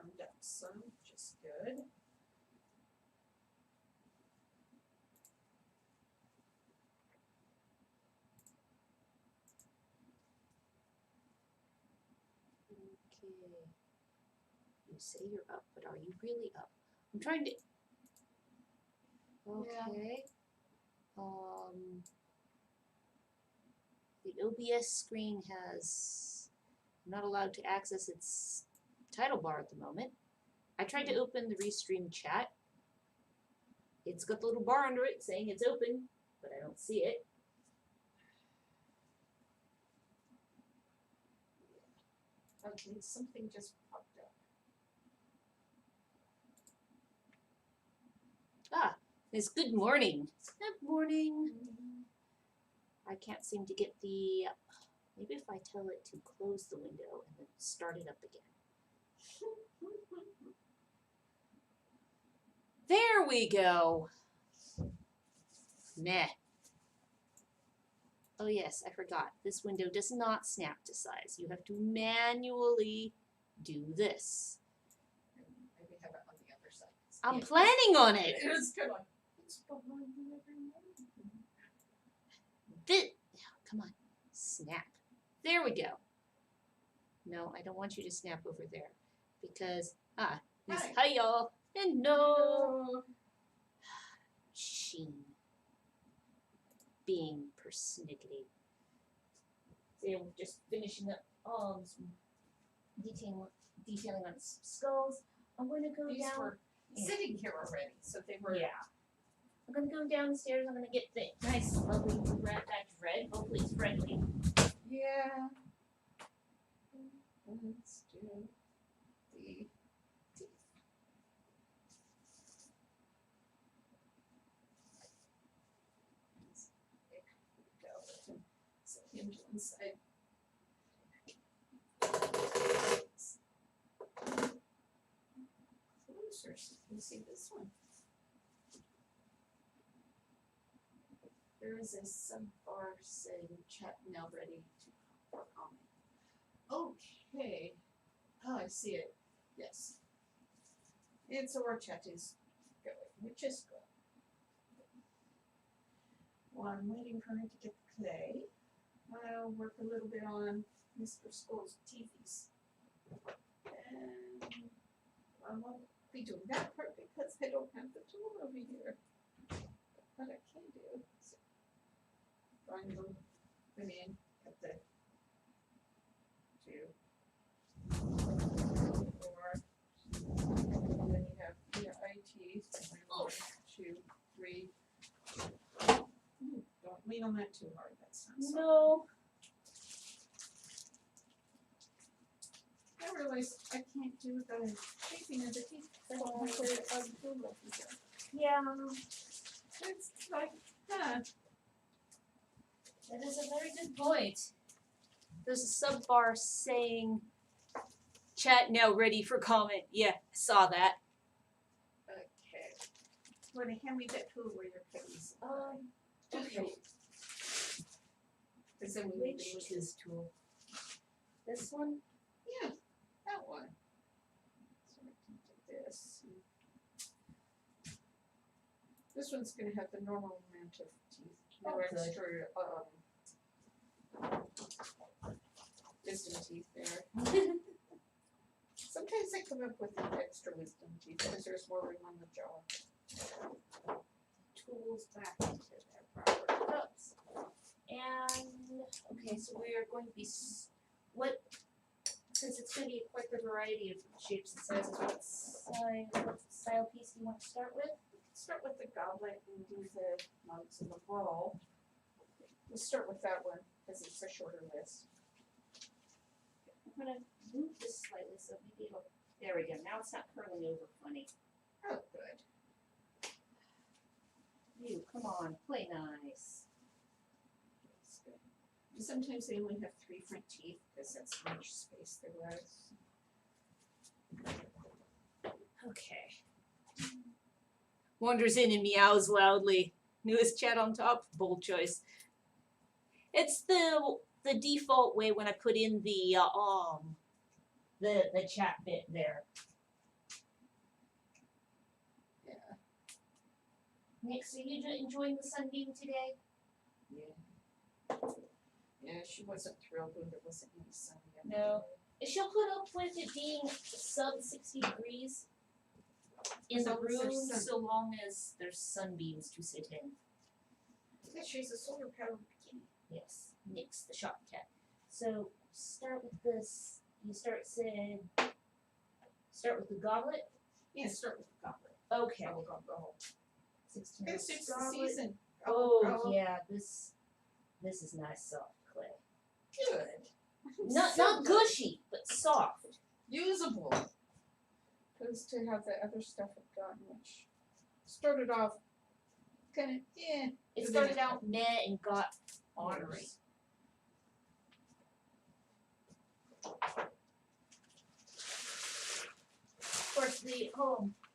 turned up some, which is good. Okay. You say you're up, but are you really up? I'm trying to. Okay. The OBS screen has. I'm not allowed to access its title bar at the moment. I tried to open the Restream chat. It's got the little bar under it saying it's open, but I don't see it. Okay, something just popped up. Ah, it's good morning. Good morning. I can't seem to get the. Maybe if I tell it to close the window and then start it up again. There we go. Meh. Oh yes, I forgot. This window does not snap to size. You have to manually do this. And maybe have it on the other side. I'm planning on It it. was kind of like, it's behind you every morning. Come on. Snap. There we go. No, I don't want you to snap over there. Because, hi y'all. And no. Sheen. Being persnickety. So we're just finishing up some detailing on skulls. I'm going to go These down. were sitting here already, so they were. Yeah. I'm going to go downstairs. I'm going to get the nice, lovely Rat Patch Red. Hopefully it's friendly. Yeah. Let's do the teeth. There we go. Set him to one side. Closer so you can see this one. There is a sub-bar saying chat now ready to comment. Okay. Oh, I see it. Yes. And so our chat is going, which is good. While I'm waiting for her to get the clay, I'll work a little bit on Mr. Skull's teethies. And I won't be doing that part because I don't have the tool over here. What I can do is find them, put in at the 2, 4, and then you have your eye teeth, and then 1, 2, 3. Don't lean on that too hard. That sounds No. I realize I can't do the shaping of the teeth. I don't have the tool over here. Yeah. It's like, huh. That is a very good point. There's a sub bar saying chat now ready for comment. Yeah, I saw that. Okay. Want to hand me that tool where your cookies? Okay. Because then we need Which to use tooth tool? This one? Yeah, that one. So I can do this. This one's going to have the normal amount of teeth. No Oh, good. extra wisdom teeth there. Sometimes I come up with extra wisdom teeth because there's more room on the jaw. Tools back into their proper cups. And, okay, so we are going to be, since it's going to be quite the variety of shapes and sizes, what style piece do you want to start with? Start with the goblet and do the mugs and the bowl. We'll start with that one because it's a shorter list. I'm going to move this slightly so maybe it'll, there we go, now it's not curling over funny. Oh, good. You, come on, play nice. That's good. Sometimes they only have 3 front teeth because that's how much space there was. Okay. Wanders in and meows loudly. Newest chat on top, bold choice. It's the default way when I put in the chat bit there. Nix, are you enjoying the sunbeam today? Yeah. Yeah, she wasn't thrilled when there wasn't any sun yet. No. She'll put up with it being sub 60 degrees in As the long as there's room sun. so long as there's sunbeams to sit in. Yeah, she's a solar powered bikini. Yes, Nix the shop cat. So start with this. You start with the goblet. Yeah, start with the goblet. Okay. Go. 16 It suits the goblet. season. Oh yeah, this is nice soft clay. Good. Not gushy, but soft. Usable. Opposed to how the other stuff had gotten, which started off kind of It started out meh and got ornery. Of course, the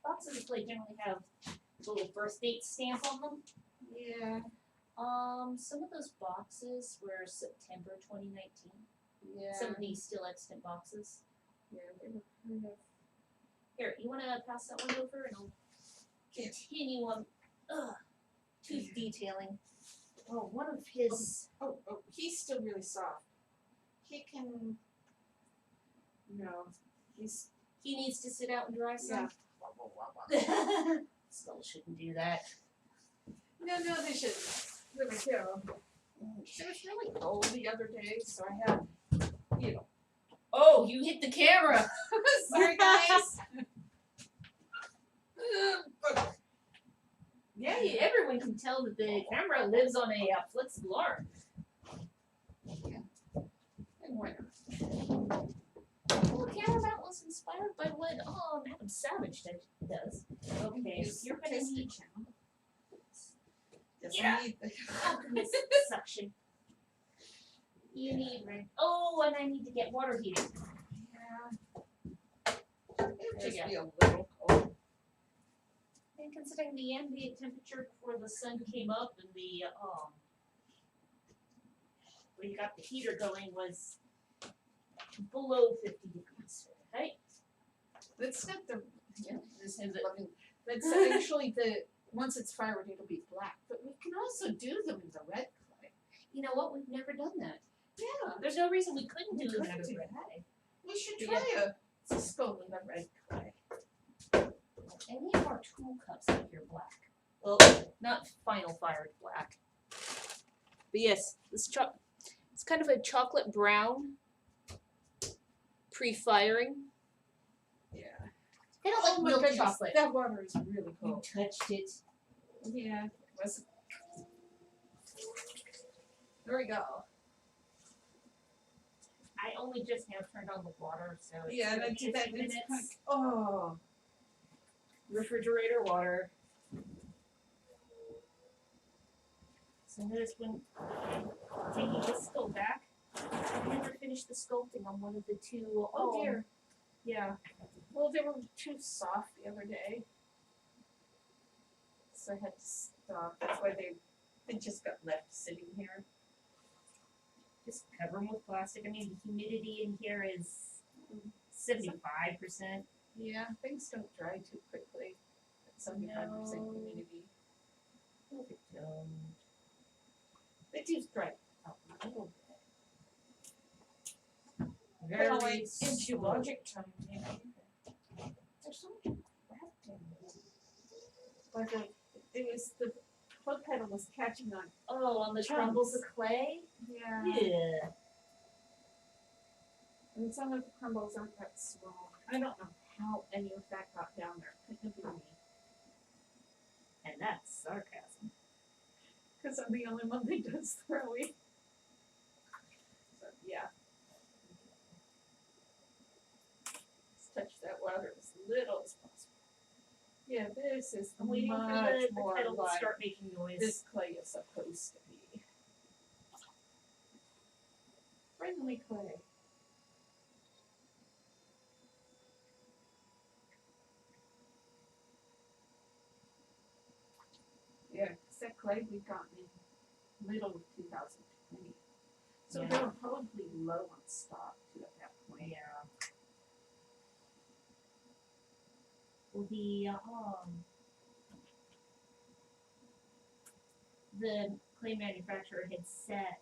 boxes of clay generally have a little birth date stamp on them. Yeah. Some of those boxes were September 2019. Yeah. Some of these still extant boxes. Yeah, they were kind of. Here, you want to pass that one over, and I'll continue on. Tooth detailing. Oh, one of his. Oh, he's still really soft. He can. No, He needs to sit out and dry some. Yeah. Skull shouldn't do that. No, they shouldn't. Really go. It was really cold the other day, so I had, Oh, you hit the camera. Sorry, guys. Yeah, everyone can tell that the camera lives on a flexible arm. And why not? Well, the camera mount was inspired by what Adam Savage does. Okay, you're gonna Test the need channel. Doesn't Yeah. need the alchemist suction. You need ring. Oh, and I need to get water heater. Yeah. It would There just you be a little cold. And considering the ambient temperature before the sun came up and the where you got the heater going was below 50 degrees Fahrenheit. That's not the. Yeah. This is it. That's actually once it's fired, it'll be black. But we can also do them in the red clay. You know what? We've never done that. Yeah. There's no reason we couldn't do We that. could do red that. clay. We should Yeah. try a skull in the red clay. Any of our tool cups up here black. Well, not final fired black. But yes, this it's kind of a chocolate brown pre-firing. Yeah. I don't like milk goodness, chocolate. That water is really You cold. touched it. Yeah. There we go. I only just now turned on the water, so it's Yeah, and I been did that. 15 It's minutes. kind of, oh. Refrigerator water. So notice when taking the skull back, I never finished the sculpting on one of the two. Oh dear. Yeah. Well, they were too soft the other day, so I had to stop. That's why they just got left sitting here. Just cover them with plastic. I mean, the humidity in here is 75%. Yeah, things don't dry too quickly. At 75% No. humidity. Look at them. They do dry out a little bit. Very Kind of like in slow. geologic terms, you know. There's so much crap in there. Like it was the foot pedal was catching on. Oh, on the Chunks. crumbles of clay? Yeah. Yeah. And some of the crumbles aren't that small. I don't know how any of that got down there. Couldn't have been me. And that's sarcasm. Because I'm the only one that does throwing. So, yeah. Let's touch that water as little as possible. Yeah, this is I'm waiting for much the more kettle to like start making noise. this clay is supposed to be. Friendly clay. Yeah, 'cause that clay we got in middle of 2020. So Yeah. they were probably low on stock too at that point. Yeah. Well, the the clay manufacturer had set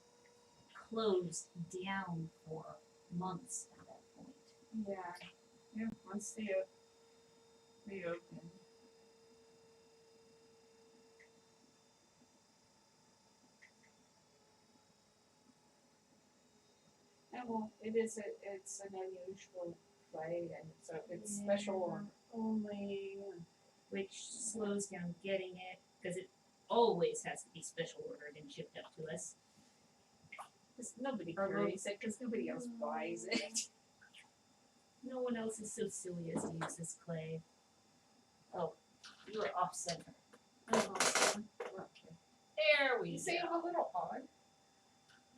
closed down for months at that point. Yeah. Yeah, once they reopen. And well, it's an unusual play, and so it's special order only. Which slows down getting it because it always has to be special ordered and shipped up to us. Because nobody carries it, because nobody else buys it. No one else is so silly as to use this clay. Oh, you are off center. Okay. There we You go. say I'm a little odd.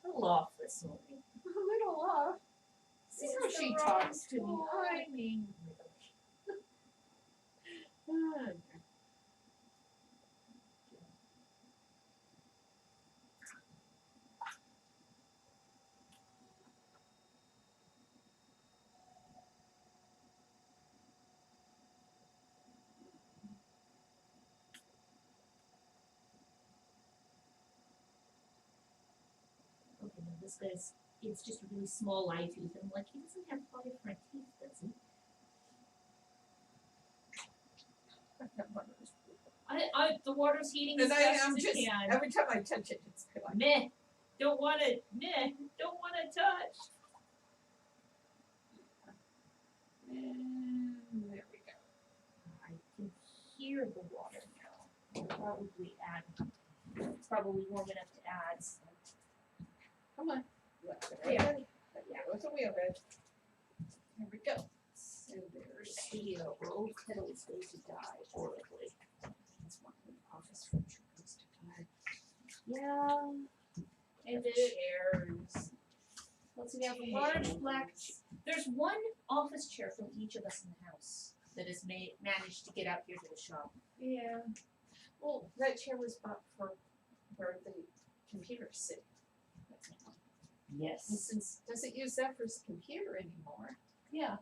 A little off this morning. A little off. This is how It's she the wrong talks to me. timing. Ah, Okay, now this guy's, it's just a really small eye tooth. And I'm like, he doesn't have 5 front teeth, does he? The water's heating as And fast I'm as it just, can. every time I touch it, it's like, Meh. Don't want to touch. and there we go. I can hear the water now. Probably add. It's probably warm enough to add. So. Come on. There. Yeah. Yeah, with the wheel red. There we go. So there's The old kettle is going to die horribly. that's one of the office furniture goes to die. Yeah. And The it, chairs. let's see, we have a large black. There's one office chair from each of us in the house that has managed to get out here to the shop. Yeah. Well, that chair was bought for where the computers sit. And Yes. since doesn't use that for his computer anymore. Yeah.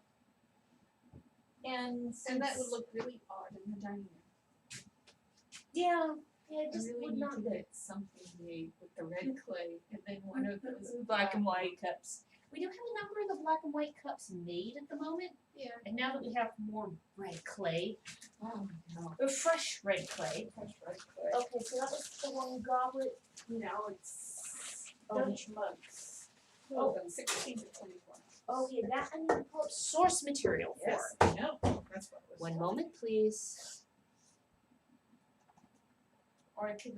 And And that would look really odd in the dining room. Yeah. Yeah, it I just really would need not to be. get something made with the red clay and then one of those Black and white cups. We do have a number of the black and white cups made at the moment, Yeah. and now that we have more red clay, Oh no. or fresh red clay. Fresh red clay. Okay, so that was the one goblet. Now it's Orange mugs. Oh. Oh, 16 to 24. Oh yeah, that I need to pull up source material for. Yes, I know. That's what it was. One moment, please. Or I could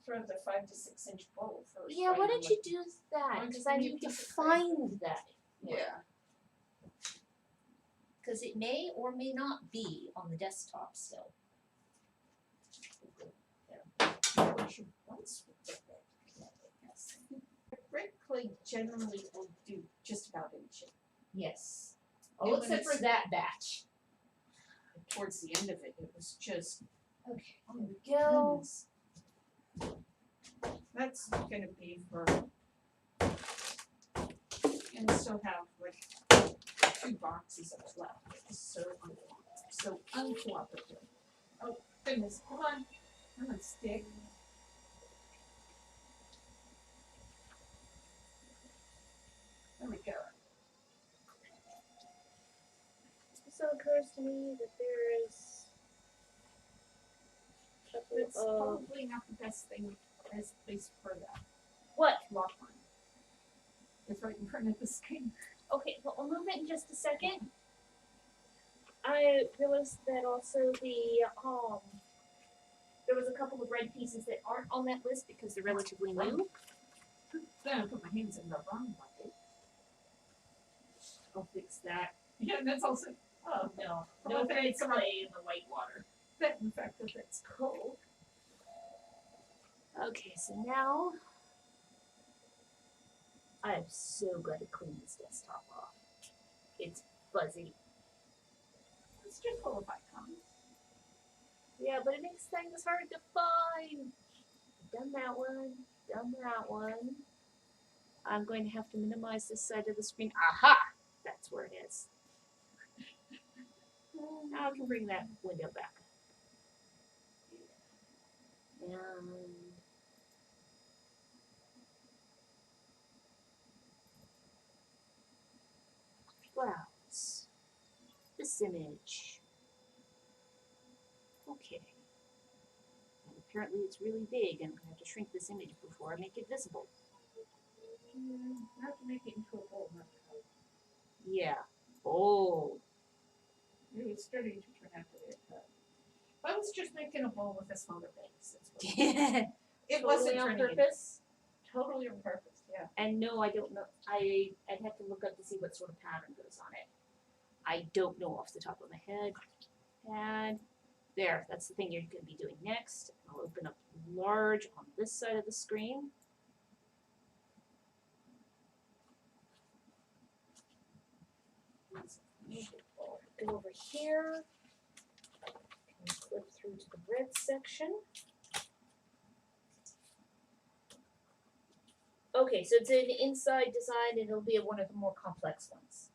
throw the 5 to 6 inch bowl first. Yeah, why don't you do that? Why don't Because you I give me need to a piece of find that. Yeah. Because it may or may not be on the desktop still. What you once with the red clay, yes. Red clay generally will do just about any shape. Yes. And Oh, when except for it's- that batch. Towards the end of it, it was just Okay, here we go. goodness. That's gonna be for, and still have like 2 boxes of left. It's so uncooperative. Oh goodness, come on, stick. There we go. So it occurs to me that there is a couple It's of probably not the best place for that What? lock line. It's right in front of the screen. Okay, well, I'll move it in just a second. I realized that also There was a couple of red pieces that aren't on that list because they're relatively new. Then I put my hands in the wrong bucket. I'll fix that. Yeah, and that's also, Oh no, Well, no then red it's a- clay in the white water. that in fact that it's cold. Okay, so now I'm so got to clean this desktop off. It's fuzzy. It's just full of icons. Yeah, but it makes things hard to find. Done that one. Done that one. I'm going to have to minimize this side of the screen. Aha! That's where it is. Now I can bring that window back. And this image. Okay. And apparently it's really big, and I have to shrink this image before I make it visible. I have to make it into a bowl, not a cup. Yeah. Oh. It was starting to turn out to be a cup. I was just making a bowl with a smaller base. That's what it wasn't Totally on turning into- purpose. Totally on purpose, yeah. And no, I don't know. I'd have to look up to see what sort of pattern goes on it. I don't know off the top of my head. And there, that's the thing you're going to be doing next. I'll open up large on this side of the screen. Go over here. And click through to the red section. Okay, so it's an inside design and it'll be one of the more complex ones.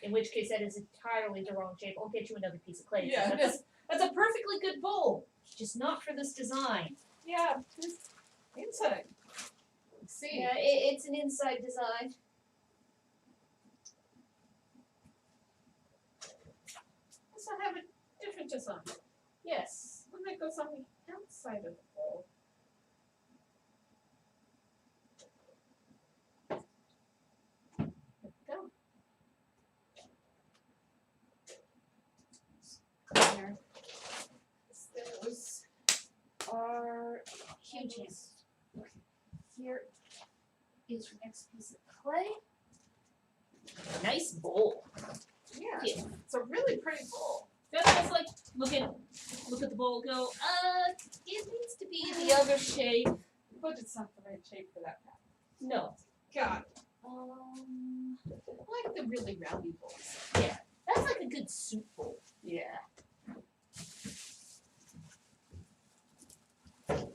In which case that is entirely the wrong shape. I'll get you another piece of clay. Yeah. That's a perfectly good bowl. Just not for this design. Yeah, just inside. Let's see. Yeah, it's an inside design. So I have a different design. Yes. One that goes on the outside of the bowl. There we go. There. Those Are huge hands. Here is your next piece of clay. Nice bowl. yeah, Yeah. it's a really pretty bowl. That's like look at the bowl. Go. It needs to be the other shape. But it's not the right shape for that pattern. No. God, I I like the really roundy bowls. That's like a good soup bowl. Yeah.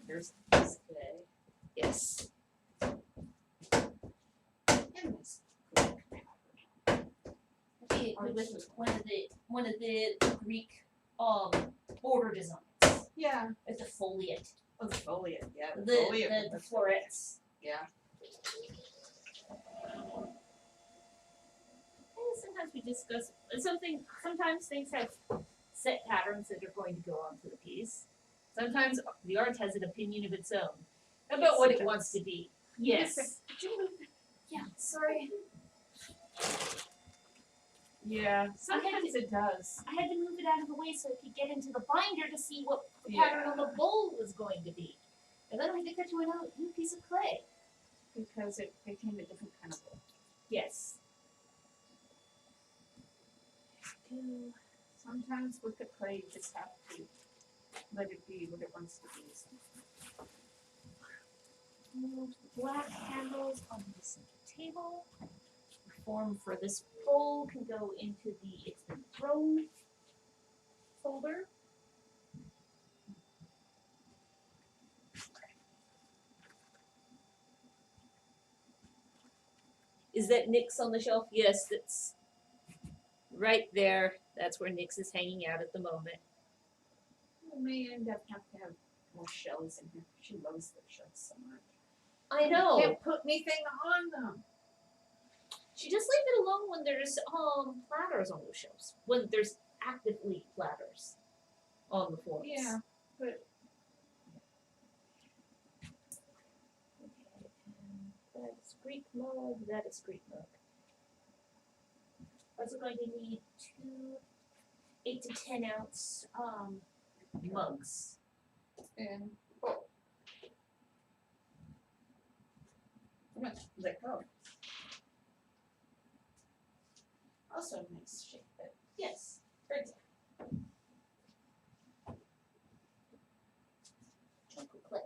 There's this clay. Yes. And this Greek pattern. Be with one of the Greek border designs. Yeah. With the foliate. Oh, the foliate. Yeah, the, The foliate. the that's florets. Yeah. And sometimes we discuss sometimes things have set patterns that are going to go onto the piece. Sometimes the art has an opinion of its own about Yes, what it it wants to be. Yes. Did you move that? Yeah, sorry. Yeah. Sometimes it does. I had to move it out of the way so I could get into the binder to see what the Yeah. pattern on the bowl was going to be. And then I had to cut to a new piece of clay. Because it became a different kind of bowl. Yes. Sometimes with the clay, you just have to let it be what it wants to be. Move the black handles on the center table. The form for this bowl can go into the It's Been Thrown folder. Is that Nyx on the shelf? Yes, that's right there. That's where Nyx is hanging out at the moment. We may end up having to have more shells in here. She loves the shells so much. I know. Can't put anything on them. She just leave it alone when there's platters on those shelves. When there's actively platters on the floors. Yeah, but Okay, and that's Greek mug, that is Greek mug. Also going to need 2 8 to 10 ounce mugs. and oh, I'm gonna let go. Also a nice shape, but Yes. very good. Chunk of clay.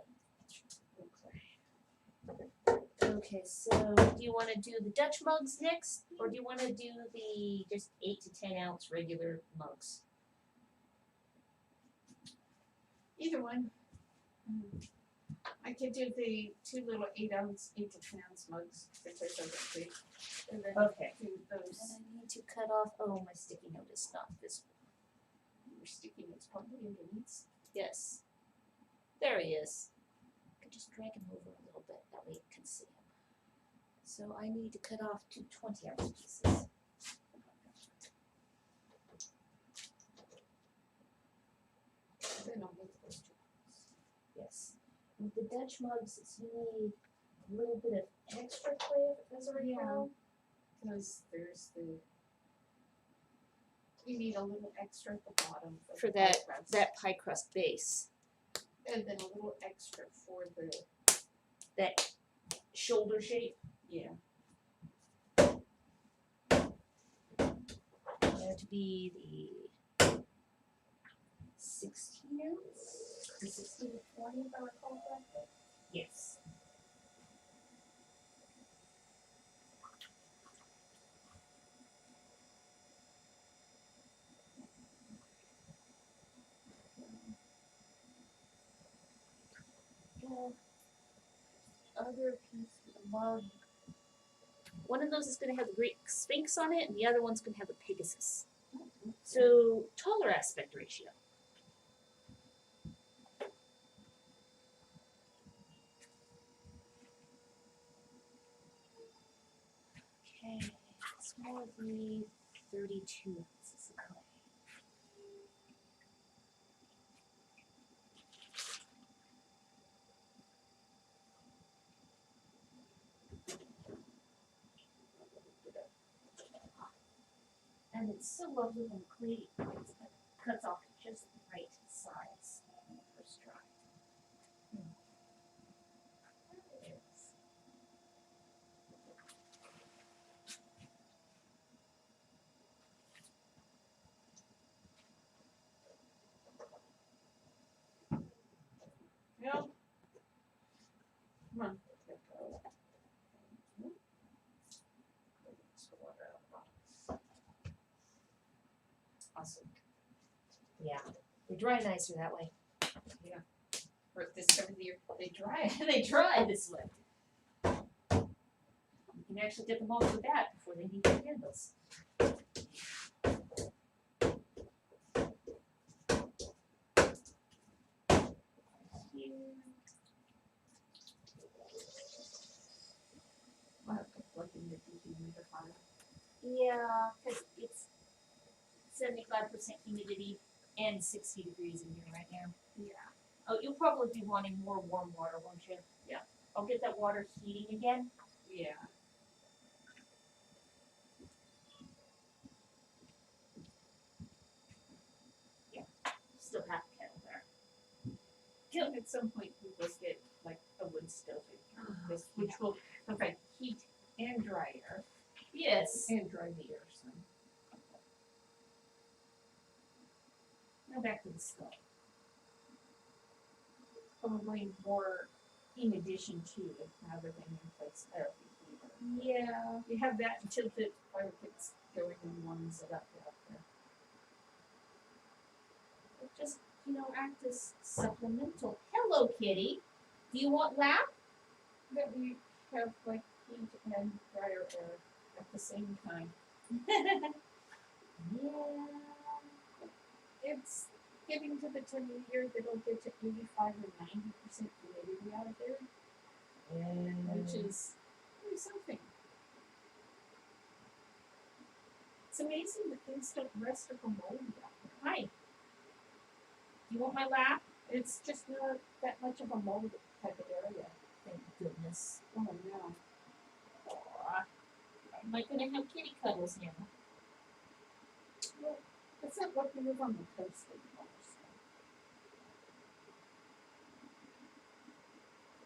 Okay. Okay, so do you want to do the Dutch mugs next, or do you want to do the just 8 to 10 ounce regular mugs? Either one. I could do the 2 little 8 to 10 ounce mugs, which are so big. And then Okay. do those. And I need to cut off. Oh, my sticky note is not visible. Your sticky notes probably underneath. Yes. There he is. I could just drag him over a little bit. That way you can see him. So I need to cut off 2 20 ounce pieces. with the Dutch mugs, it's usually a little bit of extra clay, as I recall. Because there's you need a little extra at the bottom For the that- pie crust. That pie crust base, And then a little extra for the, that shoulder shape. yeah. That to be the 16 ounce. The 16 to 20, if I recall correctly. Yes. Other piece of the mug. One of those is going to have the Great Sphinx on it, and the other one's going to have the Pegasus. So, taller aspect ratio. Okay, it's more of the 32 ounces of clay. And it's so lovely when clay cuts off just the right size on the first try. There it is. Well, come on. Let go. Some water out of the box. Awesome. Yeah, they dry nicer that way. For this time of the year, they dry. They dry this way. You can actually dip them off the bat before they need their handles. I'll have to plug in the dehumidifier. Yeah, because it's 75% humidity and 60 degrees in here right now. Yeah. Oh, you'll probably be wanting more warm water, won't you? Yeah. I'll get that water heating again. Yeah. Still half a kettle there. And at some point we will get like a wood stove, this, which will provide heat and dry air, Yes. and dry the air some. Now back to the skull. Probably more in addition to have everything in place there. Yeah. You have that until the fire pit's going and warms it up out there. It just, act as supplemental. Hello, kitty. Do you want lap? That we have like heat and drier air at the same time. Yeah. It's getting to the time of year that it'll get to 85 or 90% humidity out there, which is really something. It's amazing that things don't rest or go moldy out there. Hi. Do you want my lap? It's just not that much of a mold type of area. Thank goodness. Oh no. Aw. Am I gonna have kitty cuddles now? Well, it's not what we live on the coast anymore. So.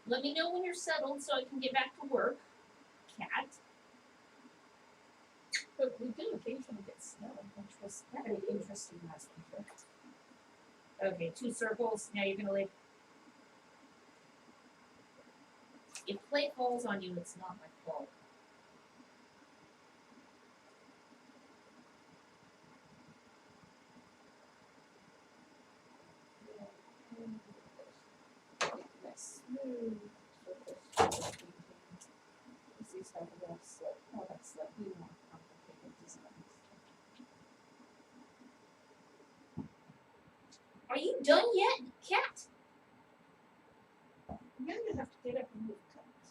Let me know when you're settled so I can get back to work. Cat. But we do occasionally get snow, which was very interesting last winter. Okay, 2 circles. Now you're gonna leave. If clay falls on you, it's not my fault. Nice smooth surface. These have a little slightly more complicated designs. Are you done yet, cat? I'm gonna have to get up and move cups.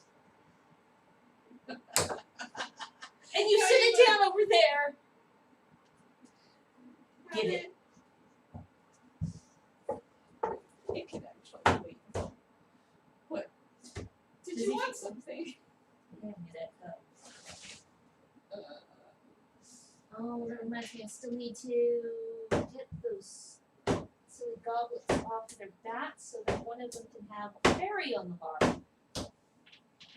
And you No, sit you it down over there. Get it. It can actually wait. something. Hand me that cup. Uh, Oh, that reminds me, I still need to get those silly goblets off their bats so that one of them can have a fairy on the bar.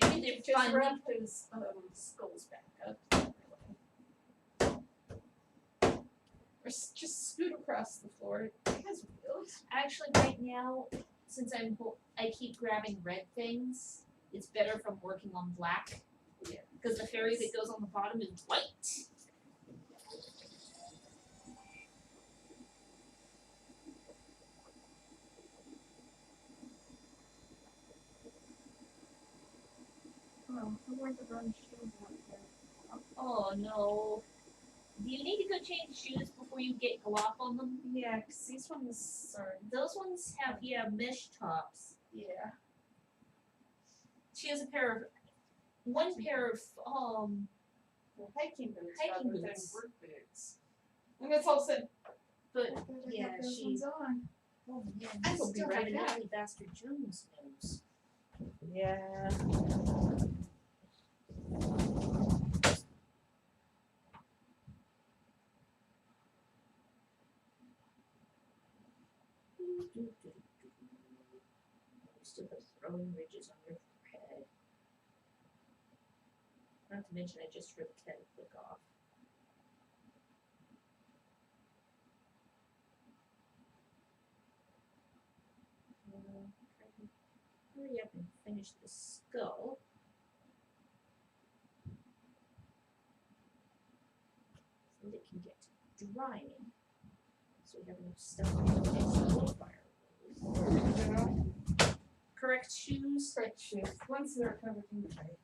Maybe they're just fun. wrap his skulls back up. Or just scoot across the floor. It has wheels. Actually, right now, since I keep grabbing red things, it's better from working on black. Yeah. Because the fairy that goes on the bottom is white. Oh, I want to run shoes on here. Oh no. Do you need to go change shoes before you get glop on them? Yeah, 'cause these ones are. Those ones have, mesh tops. Yeah. She has one pair of, Well, hiking boots Hiking rather boots. than work boots. And that's all said. but, I better yeah, have those she, ones on. oh man, I you will be still right have an back. ugly bastard Jones nose. Yeah. You still have throwing ridges on your forehead. Not to mention, I just ripped Ken Quick off. Try to hurry up and finish the skull. So that it can get drying. So we have enough stuff to make some wood fire. Correct shoes. Correct shoes. Ones that are covered in clay.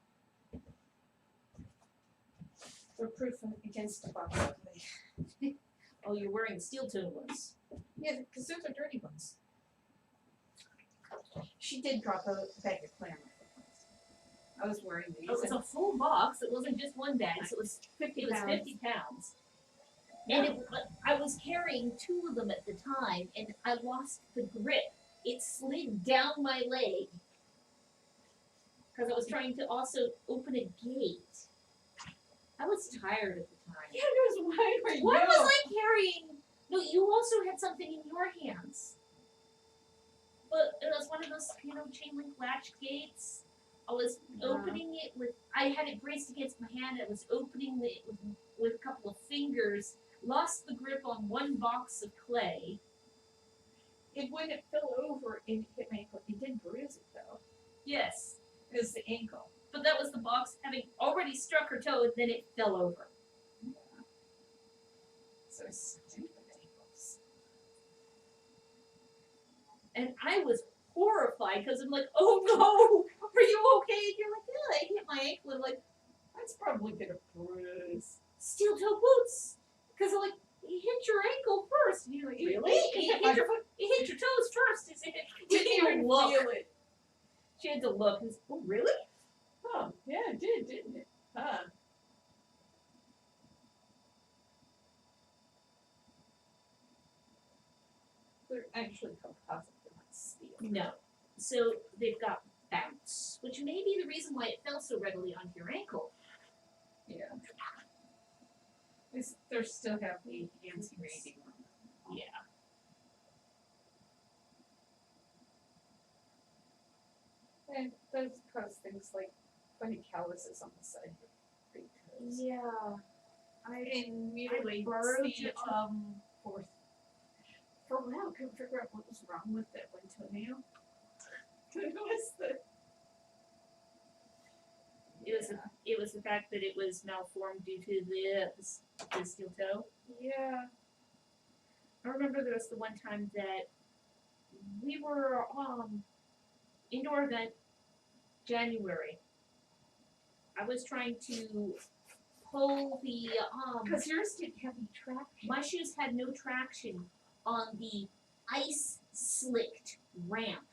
They're proof against the box ugly. Oh, you're wearing steel toe ones. Yeah, because those are dirty ones. She did drop a bag of clam. I was wearing these. Oh, it was a full box. It wasn't just one bag. So it was 50 it was pounds. 50 pounds. And I was carrying 2 of them at the time, and I lost the grip. It slid down my leg because I was trying to also open a gate. I was tired at the time. Yeah, it was why were you? Why was I carrying? No, you also had something in your hands. But it was one of those, chain link latch gates. I was opening it with, I had it braced against my hand. I was opening it with a couple of fingers. Lost the grip on one box of clay. It when it fell over and hit my ankle. It did bruise it though. Yes, It was the ankle. but that was the box having already struck her toe, and then it fell over. Yeah. So stupid ankles. And I was horrified because I'm like, oh no, are you okay? And you're like, yeah, I hit my ankle. And I'm like, That's probably gonna bruise. steel toe boots. Because I'm like, you hit your ankle first. And you're like, really? You hit your toes first. Is it? Didn't even look. feel it. She had to look. And, oh, really? Huh. Yeah, it did, didn't it? Huh. They're actually composite, they're not steel. No. So they've got bounce, which may be the reason why it fell so readily onto your ankle. Yeah. They still have the anti-rating on them. Yeah. And those cause things like funny calluses on the side of your toes. Yeah. And mutilate borrowed the your- for a while, couldn't figure out what was wrong with that one toenail. It was the It was the fact that it was malformed due to the steel toe. yeah. I remember there was the one time that we were indoor event January. I was trying to pull the Because yours didn't have any traction. my shoes had no traction on the ice slicked ramp.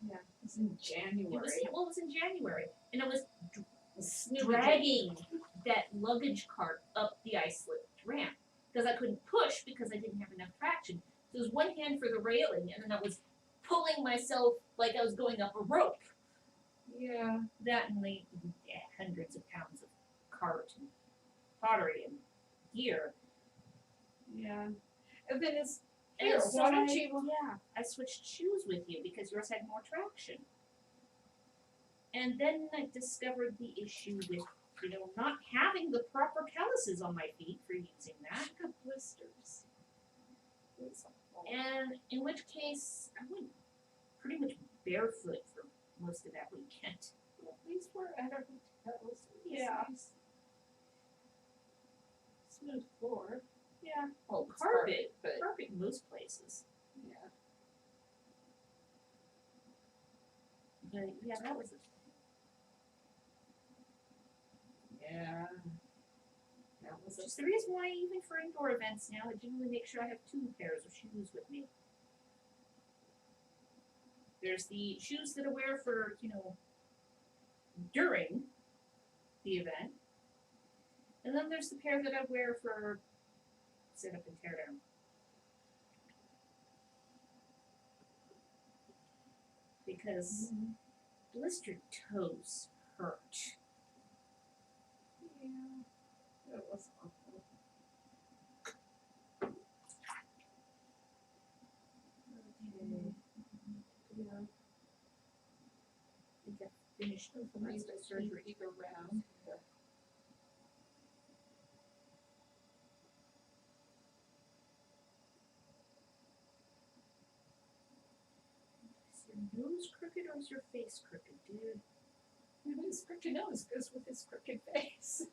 Yeah, it was in January. It was in January, and I was Snoopy. dragging that luggage cart up the ice slicked ramp because I couldn't push because I didn't have enough traction. So it was one hand for the railing, and then I was pulling myself like I was going up a rope. Yeah. That and the hundreds of pounds of cart and pottery and gear. Yeah. And then it's And here. so Why don't I- you? Yeah, I switched shoes with you because yours had more traction. And then I discovered the issue with, not having the proper calluses on my feet for using that. I got blisters. It's awful. And in which case, I went pretty much barefoot for most of that weekend. Well, at least we're at our hotels. Yeah. Nice. Smooth floor. Yeah. Oh, it's Carpet. but Carpet in most places. yeah. But yeah, that was Yeah. That was just the reason why even for indoor events now, I generally make sure I have 2 pairs of shoes with me. There's the shoes that I wear for, during the event. And then there's the pair that I wear for sit up and tear down. Because blistered toes hurt. Yeah. That was awful. Okay. Yeah. I think I finished For me, the surgery either round. Is your nose crooked or is your face crooked, dude? And his crooked nose goes with his crooked face.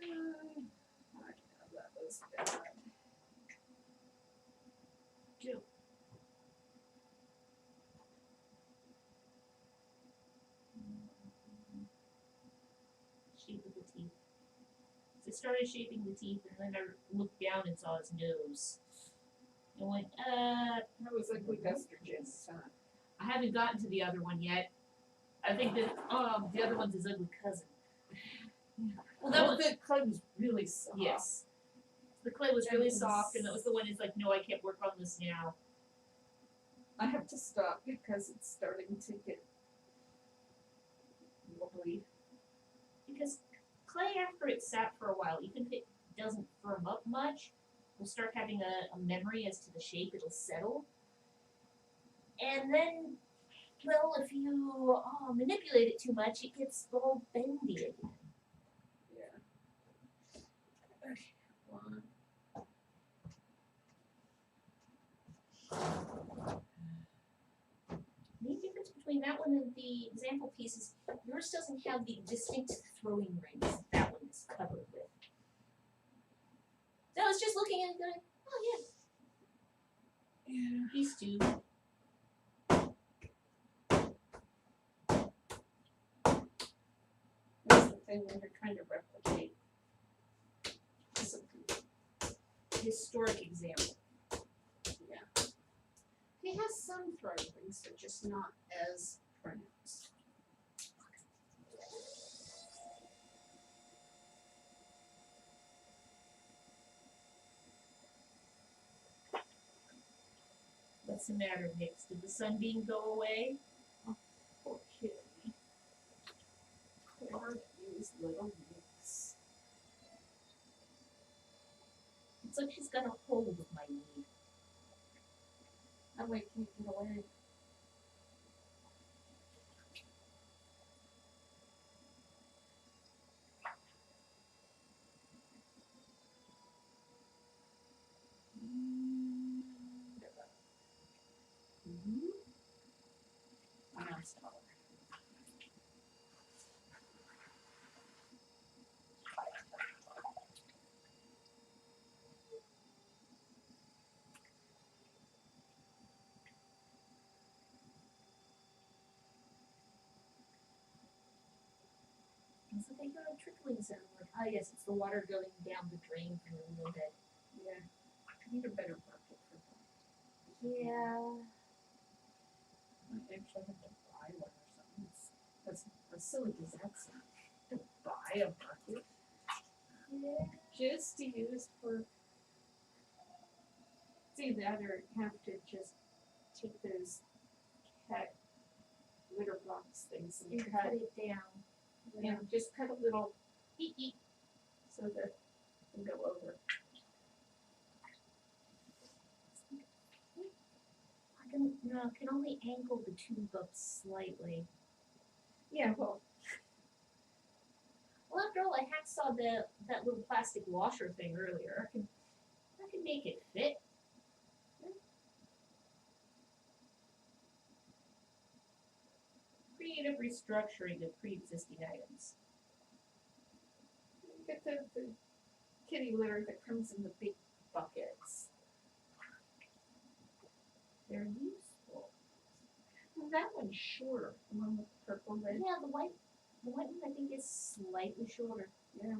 I know that was bad. Joe. Shape of the teeth. So I started shaping the teeth and then I looked down and saw his nose. And went, That was like with estrogen, huh? I haven't gotten to the other one yet. I think that the other one's his ugly cousin. Well, that was the clay was really soft. yes. The clay was really And soft, and that was the one who's like, no, I can't work on this now. I have to stop because it's starting to get wobbly. Because clay, after it's sat for a while, even if it doesn't firm up much, will start having a memory as to the shape. It'll settle. And then, well, if you manipulate it too much, it gets all bendy again. Yeah. Okay. One. The main difference between that one and the example piece is yours doesn't have the distinct throwing rings that one is covered with. So I was just looking at it going, oh yeah, Yeah. these two. That's the thing when you're trying to replicate something. Historic example. Yeah. He has some throwing rings, they're just not as pronounced. What's the matter, Nix? Did the sunbeam go away? Poor kitty. Poor used little Nix. It's like she's got a hold of my knee. That way it can't get away. And so they hear a trickling sound, like, ah yes, it's the water going down the drain from the little bit. Yeah. I need a better bucket for that. Yeah. I actually have to buy one or something. That's as silly as that sounds. To buy a bucket. Yeah. Just to use for. It's either that or have to just take those pet litter box things and And cut, cut it down. and just cut a little eek so that it can go over. I can only angle the tube up slightly. Yeah, well, Well, after all, I hacksaw that little plastic washer thing earlier. I can make it fit. Creative restructuring of pre-existing items. get the kitty litter that comes in the big buckets. They're useful. Well, that one's shorter, the one with the purple lid. Yeah, the white one I think is slightly shorter. Yeah,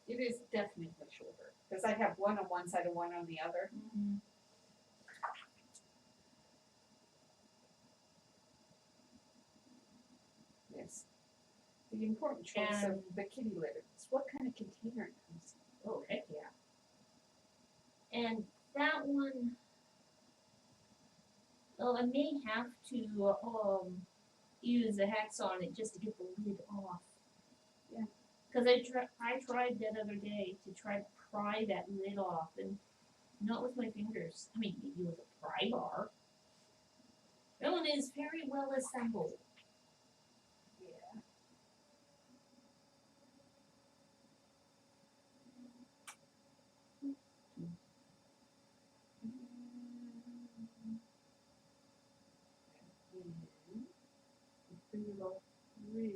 it is definitely shorter, because I have one on one side and one on the other. Mm-hmm. Yes. The important choice of And- the kitty litter is what kind of container it comes in. Oh, heck yeah. And that one, well, I may have to use a hacksaw on it just to get the lid off. Yeah. Because I tried that other day to try to pry that lid off, and not with my fingers. I mean, maybe with a pry bar. That one is very well assembled. Yeah. Pretty little ridge.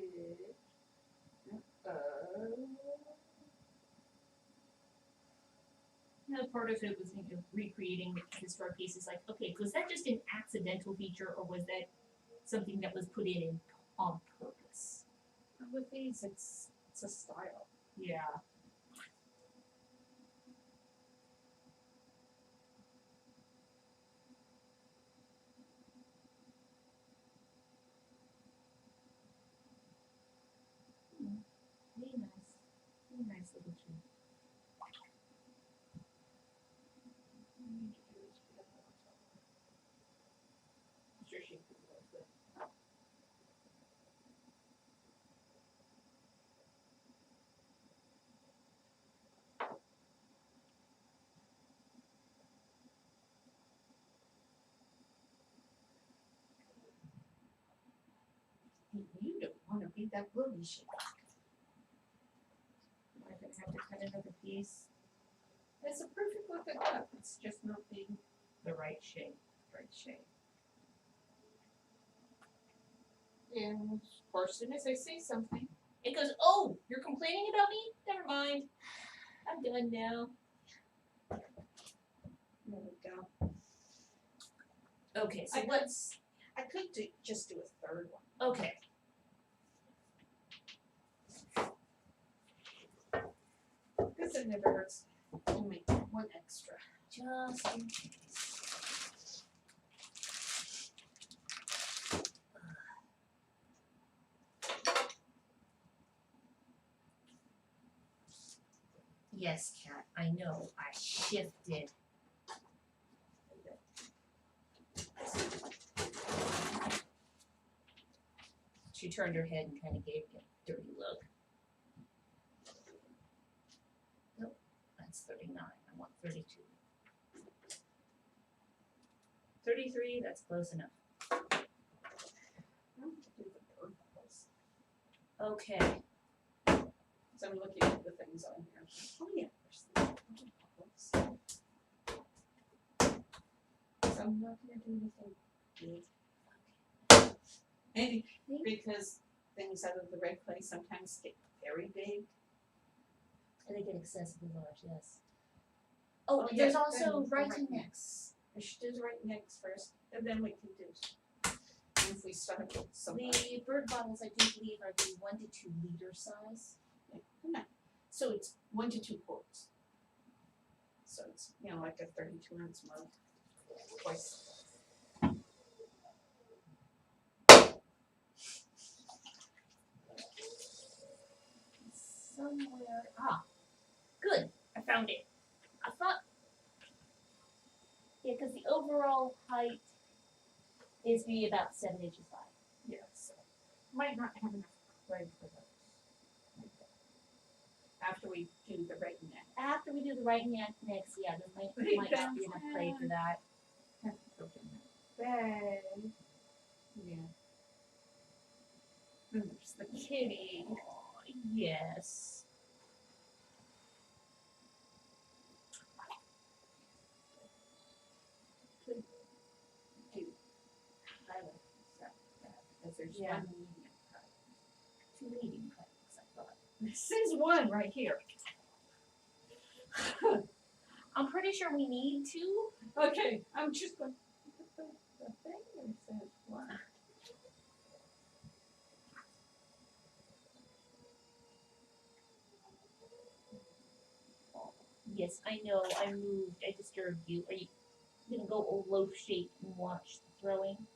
Another part of it was recreating the historic pieces. Like, okay, was that just an accidental feature, or was that something that was put in on purpose? With these, it's a style. Yeah. Very nice. Very nice little tree. Sure she could love it. You don't want to be that boogie shape. I'm gonna have to cut another piece It's a perfect looking cup. It's just not being the right shape. right shape. And of course, as soon as I say something, It goes, oh, you're complaining about me? Never mind. I'm done now. there we go. Okay, so I could- let's. I could just do a third one. Okay. Because it never hurts to make one extra. Just in case. Yes, Kat, I know. I shifted. She turned her head and kind of gave me a dirty look. Nope, that's 39. I want 32. 33, that's close enough. I'm going to do the bird bubbles. Okay. So I'm looking at the things on here. Oh yeah, there's the bird bubbles. So I'm not going to do anything big. Maybe because things out of the red clay sometimes get very big. And they get excessively large, yes. Oh, Oh, there's yeah, also then writing writing. necks. I should do the right next first, and then we can do. And if we start with some. The bird bottles, I do believe, are the 1 to 2 liter size. No. So it's 1 to 2 quarts. So it's, like a 32 ounce mug. Twice. Somewhere. Ah, good. I found it. I thought. Yeah, because the overall height is be about 7 inches high. Yeah, so might not have enough clay for those. After we do the right neck. After we do the right neck next, yeah, there might not be enough clay for that. Have to cook in that bag. Yeah. Then there's the kitty. Oh, yes. Do highlight that because there's Yeah. one medium cut. 2 medium cuts, I thought. This is one right here. I'm pretty sure we need 2. Okay, I'm just going. The thing here says one. Yes, I know, I moved, I disturbed you. Are you gonna go all loaf shape and watch the throwing?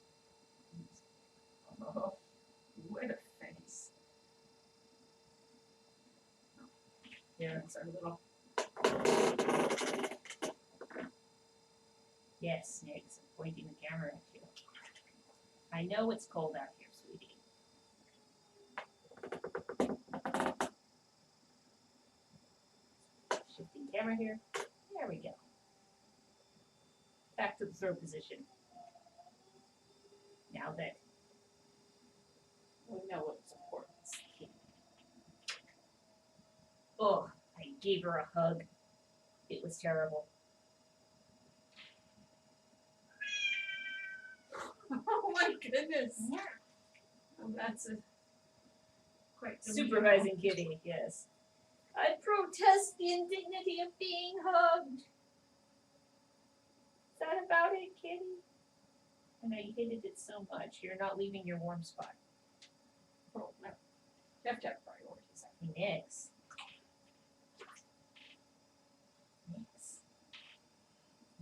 Oh, what a face. There's our little. Yes, Nix, I'm pointing the camera at you. I know it's cold out here, sweetie. Shifting camera here. There we go. Back to the throw position. Now that We know what's important. oh, I gave her a hug. It was terrible. Oh my goodness. Oh, that's a quite the Supervising kitty, yes. I protest the indignity of being hugged. Is that about it, kitty? I know you hated it so much. You're not leaving your warm spot. Oh, no. You have to have priorities. Nix. Nix.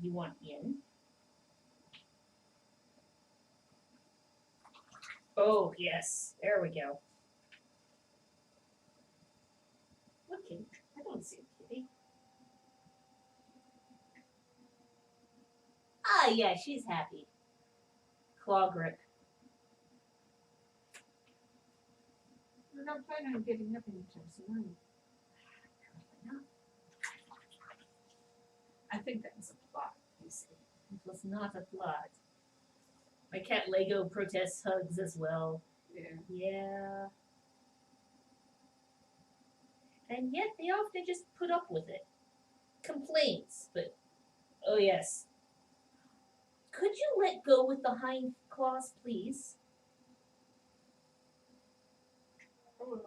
You want in? Oh, yes. There we go. Looking, I don't see a kitty. Ah, yeah, she's happy. Claw grip. We're not planning on getting up anytime soon, are we? No, I think that was a plot, you see. it was not a plot. My cat Lego protests hugs as well. Yeah. Yeah. And yet they often just put up with it. Complaints, but oh yes. Could you let go with the hind claws, please? Oh,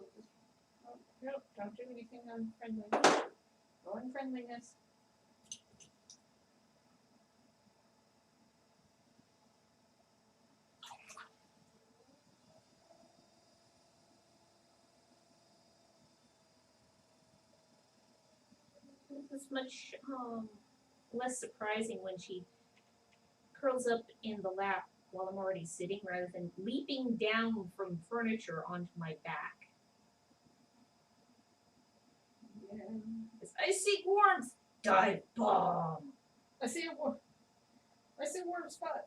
nope, don't do anything unfriendly. Go in friendliness. This is much less surprising when she curls up in the lap while I'm already sitting rather than leaping down from furniture onto my back. Yeah. I seek warmth. Dive bomb. I see a warm spot.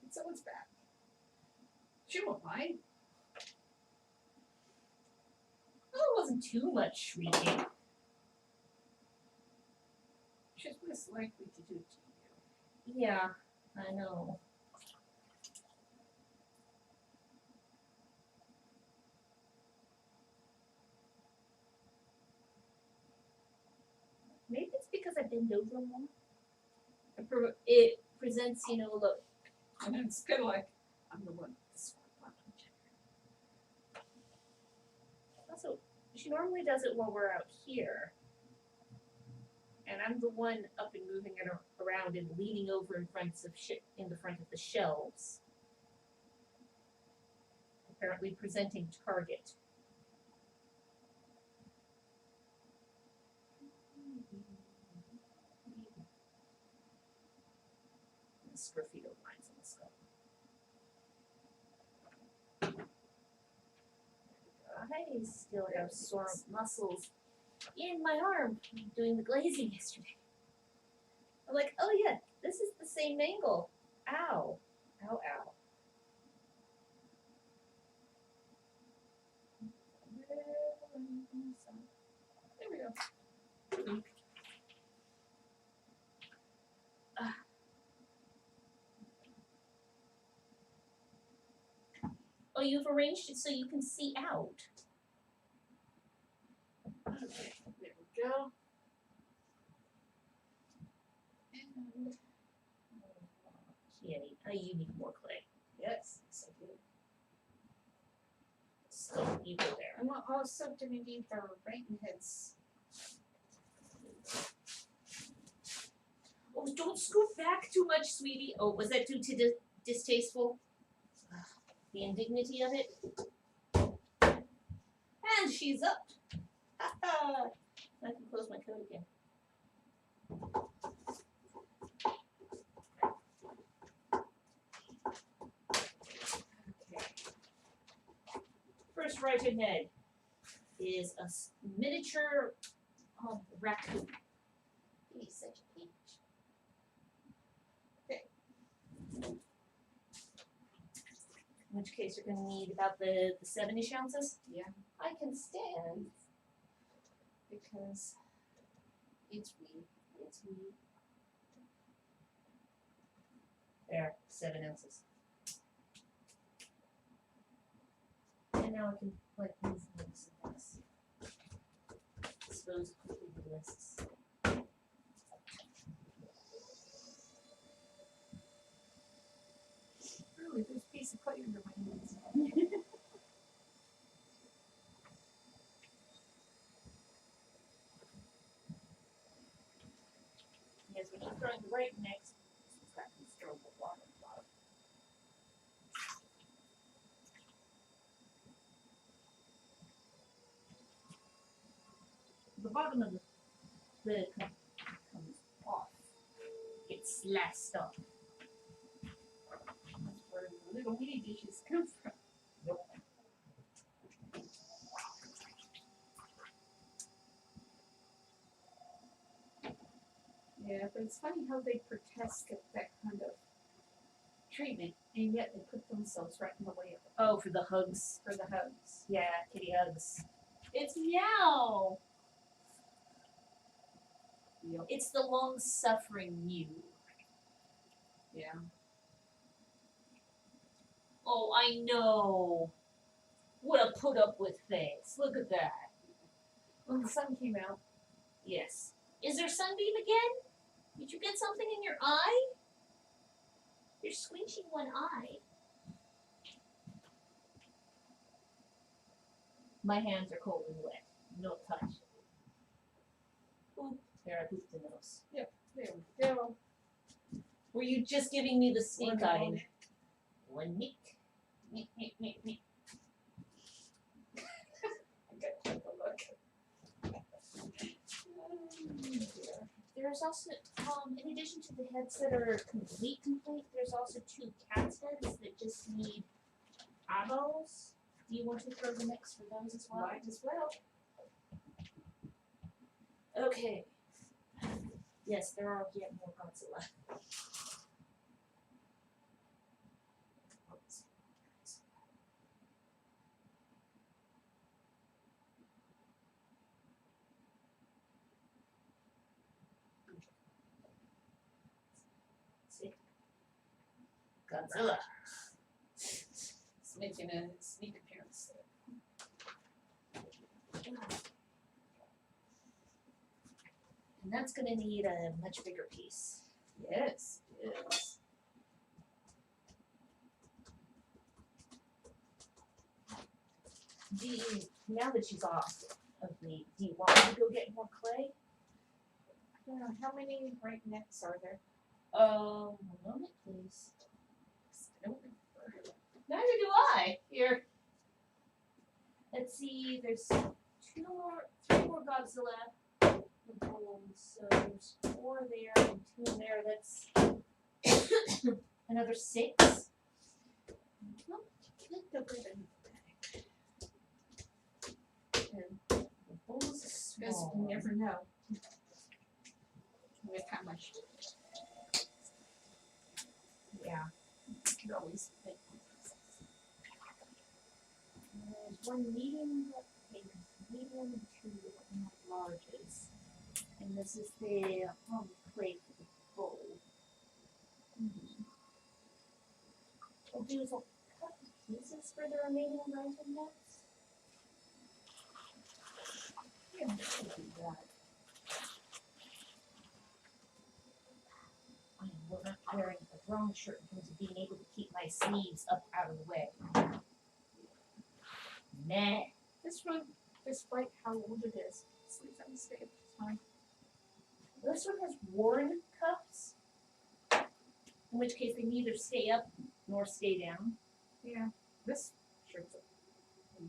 It's someone's back. She won't mind. Well, it wasn't too much shrieking. She's less likely to do it to you. Yeah, I know. Maybe it's because I bend over more. It presents, look. And it's kind of like, I'm the one with the smart button. Also, she normally does it while we're out here. And I'm the one up and moving it around and leaning over in front of the shelves. Apparently presenting target. The sgraffito lines on the skull. I still have sore muscles in my arm from doing the glazing yesterday. I'm like, oh yeah, this is the same angle. Ow. Ow, ow. open. So, there we go. Oh, you've arranged it so you can see out. Okay, there we go. And Yeah, you need more clay. yes, so good. So you go there. I'm also gonna need the rain heads. Oh, don't scoot back too much, sweetie. Oh, was that due to distasteful? The indignity of it? And she's up. I can close my code again. Okay. First right ahead is a miniature raccoon. He's such a peach. In which case you're going to need about the 7-ish ounces. Yeah. I can stand. Because it's weird. It's weird. There, 7 ounces. And now I can like move links and this. Dispose of completed lists. Really, there's a piece of clay under my hands. Yes, we're just throwing the right next. It's got considerable water at the bottom. The bottom of the cup comes off. It's slashed off. That's where the little mini dishes come from. Yeah, but it's funny how they protest that kind of treatment, and yet they put themselves right in the way of it Oh, for the hugs. for the hugs. Yeah, kitty hugs. It's meow. Yep. It's the long-suffering Mew. Yeah. Oh, I know. What a put-up-with face. Look at that. When the sun came out, Yes. Is there sunbeam again? Did you get something in your eye? You're squinching one eye. My hands are cold and wet. No touch. Oop, there I pooped the nose. there we go. Were you just giving me the stink One eye? on it. One nick. Nick, nick, nick, nick. I got to take a look. Dear. There's also, in addition to the heads that are complete, there's also 2 cat's heads that just need eyeballs. Do you want to throw the mix for those as well? Might as well. Okay. Yes, there are yet more Godzilla. See? Godzilla. It's making a sneak appearance there. And that's going to need a much bigger piece. Yes, yes. Now that she's off of me, do you want me to go get more clay? How many right necks are there? One moment, please. I don't remember. Neither do I. Here. Let's see, there's 3 more Godzilla. So there's 4 there and 2 in there. That's another 6. Well, let the ribbon back. And the bowl's Because small. you never know with how much. Yeah. You could always make There's 1 medium. Okay, medium to not larges. And this is the clay for the bowl. I'll do is I'll cut the pieces for the remaining rising nuts. Yeah, I'm just gonna do that. I am not wearing the wrong shirt in terms of being able to keep my sleeves up out of the way. Nah. This one, despite how old it is, sleeves on the stage, it's fine. This one has worn cuffs, in which case they neither stay up nor stay down. Yeah, this shirt's a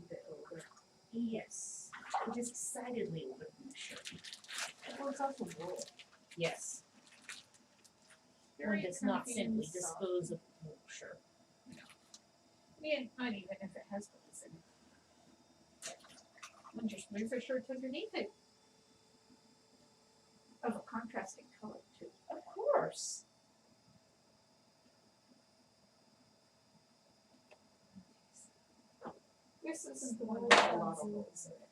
bit older. Yes, it is decidedly older than the shirt. Well, it's also wool. Yes, one Very does not comfy simply and soft. dispose of a wool shirt. Yeah, not even if it has holes in it. And just move the shirt underneath it. Of a contrasting color too. Of course. This isn't the one with a lot of holes in it.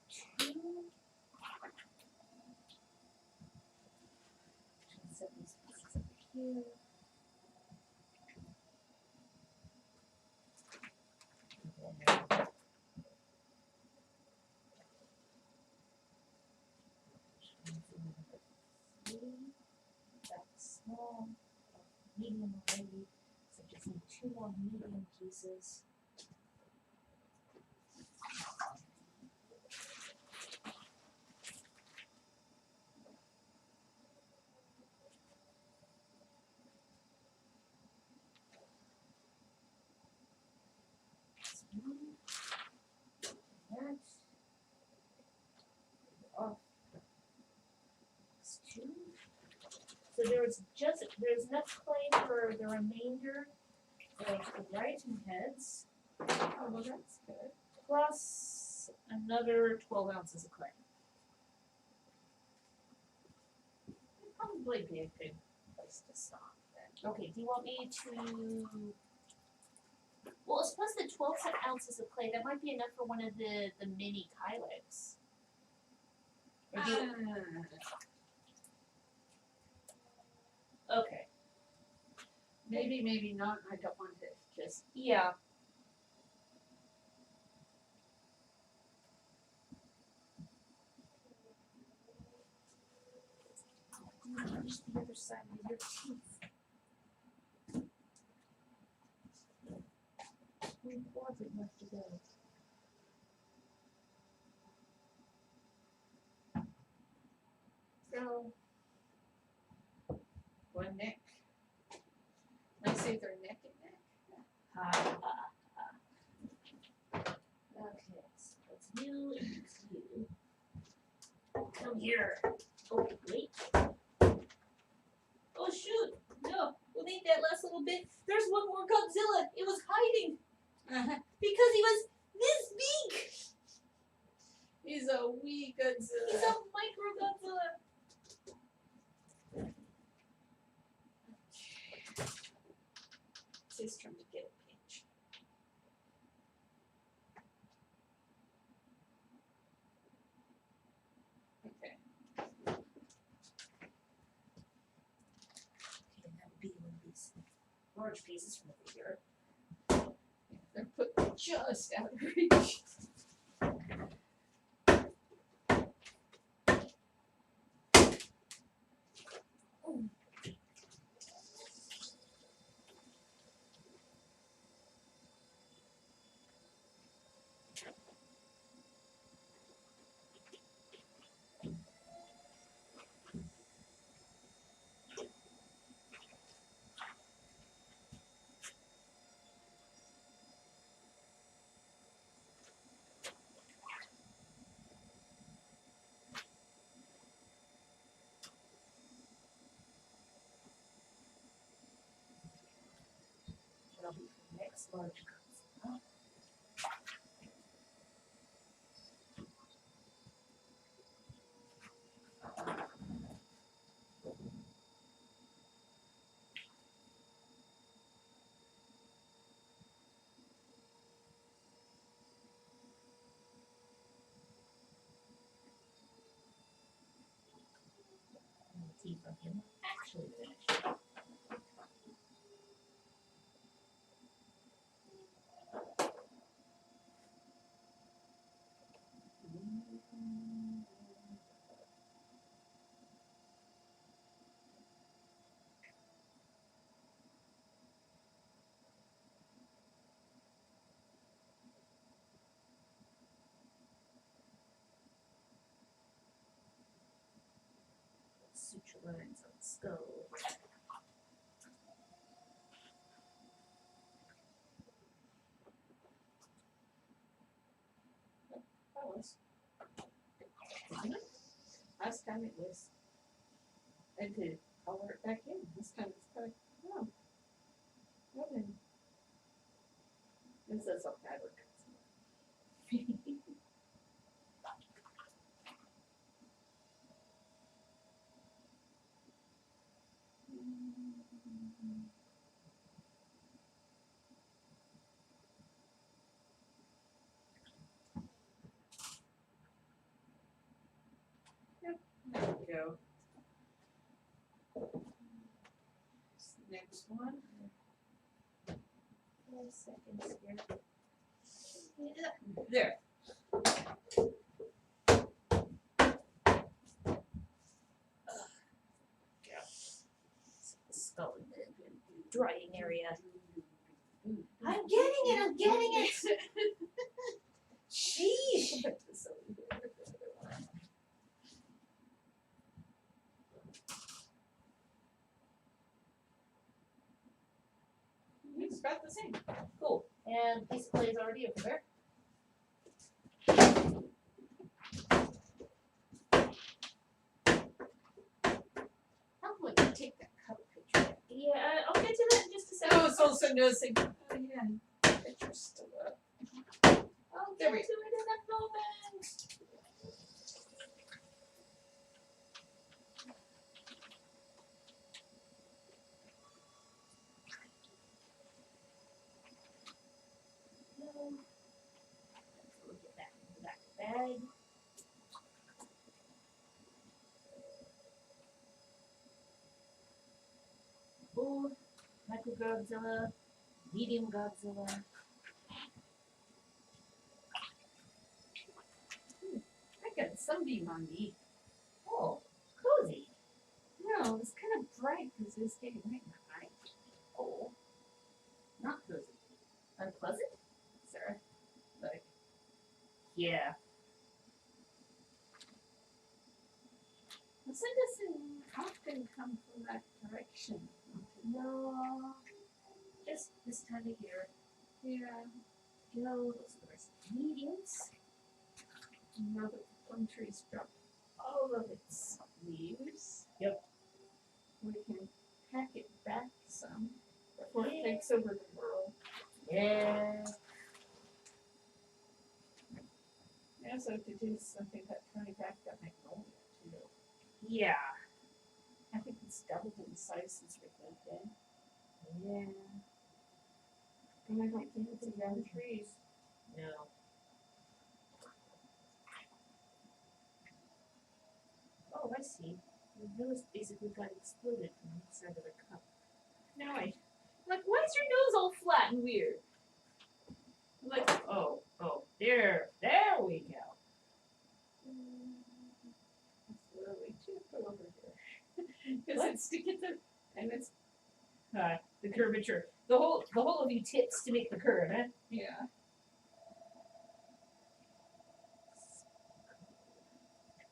Set these pieces up here. That's small, medium already, so just need 2 more medium pieces. That's one. That. Off. That's 2. So there's enough clay for the remainder of the writing heads, Oh, well, that's good. plus another 12 ounces of clay. It'd probably be a good place to stop then. Okay, do you want me to? Well, suppose the 12 ounces of clay, that might be enough for one of the mini Kylex. Or do you, okay, Maybe, maybe not. I don't want it just. yeah. Finish the other side with your teeth. One quadrant left to go. So, one neck. I say they're neck and neck. Okay, so that's you and it's you. Come here. Oh, wait. Oh, shoot. No, we'll need that last little bit. There's one more Godzilla. It was hiding because he was this big. He's a wee Godzilla. He's a micro Godzilla. It's his turn to get a pinch. Okay. Okay, that would be one of these large pieces from over here. They're put just out of reach. That'll be for the next large Godzilla. see from him are actually finished. Suture lines on the skull. That was. Isn't it? Last time it was. I did color it back in. This time it's kind of, oh. Well then. This is a fabric. Yep, there we go. Next one. 5 seconds here. Yeah, there. Skull in the drying area. I'm getting it! Sheesh! It's about the same. Cool. And piece of clay is already over there. How would you take that cover picture? Yeah, I'll get to that in just a second. I was also noticing, oh yeah, picture's still up. I'll There get we to it in a moment. We'll get back into that bag. Bull, Micro Godzilla, Medium Godzilla. I got sunbeam on me. Oh, cozy. No, it's kind of bright because it's getting right in the eye. Oh, not cozy. Unpleasant? Sarah, like, Yeah. the sun doesn't often come from that direction. No. Just this time of year. Yeah, Go, those are the rest of the mediums. now that the plum tree's dropped all of its leaves. Yep. We can pack it back some before it Yeah. takes over the world. Yeah. I also have to do something about trying back that magnolia too. Yeah. I think it's doubled in size since we moved in. Yeah. And I don't think it's a young trees. No. Oh, I see. The nose basically got exploded from the inside of the cup. Now I Like, why is your nose all flat and weird? like Oh, there we go. slowly tip over here. Because it's sticking to and it's The curvature. The whole of you tips to make the curve, eh? yeah.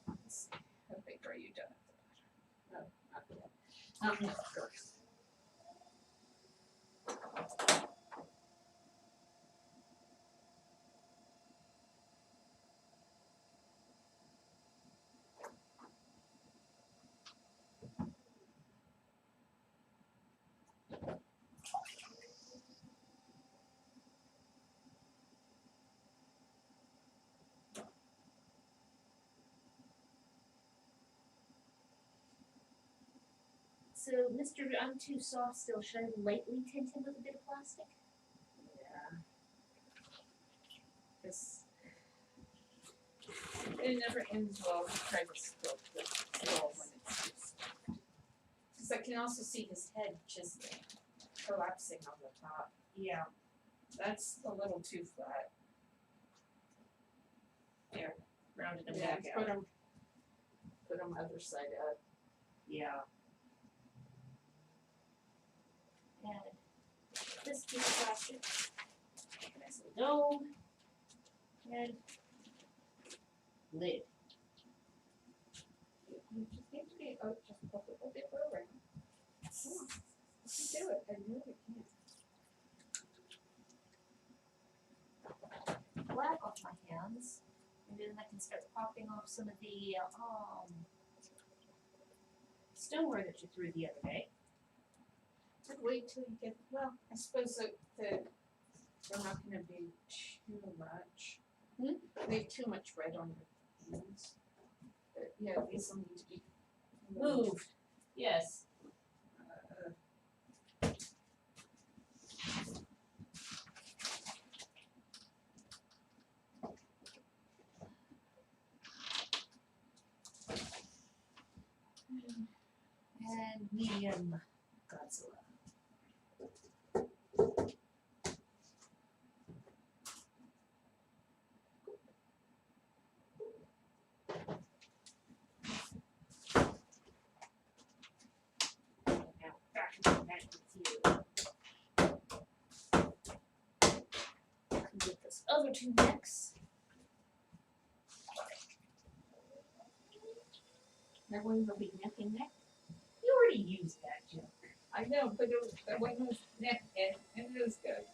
Let's see. How big are you done at the bottom? No, not yet. Not yet, of course. So, Mr. I'm too soft still. Should I lightly tint him with a bit of plastic? Yeah. Because it never ends well. We try to sculpt the skull when it's too soft. Cause I can also see his head just collapsing on the top. Yeah. That's a little too flat. Rounded them Yeah, back put out. him other side up. Yeah. And this piece of plastic. Nice little dome. And lid. You just need to be, just a little bit around. Come on, you can do it, I know you can. Black off my hands. And then I can start popping off some of the stoneware that you threw the other day. Just wait till you get, well, I suppose that they're not gonna be too much. They have too much red on their hands. But yeah, these will need to be Moved. Yes. And medium Godzilla. Now back into that with you. And get this other two necks. That one will be neck and neck. You already used that joke. I know, but that one was neck and it was good.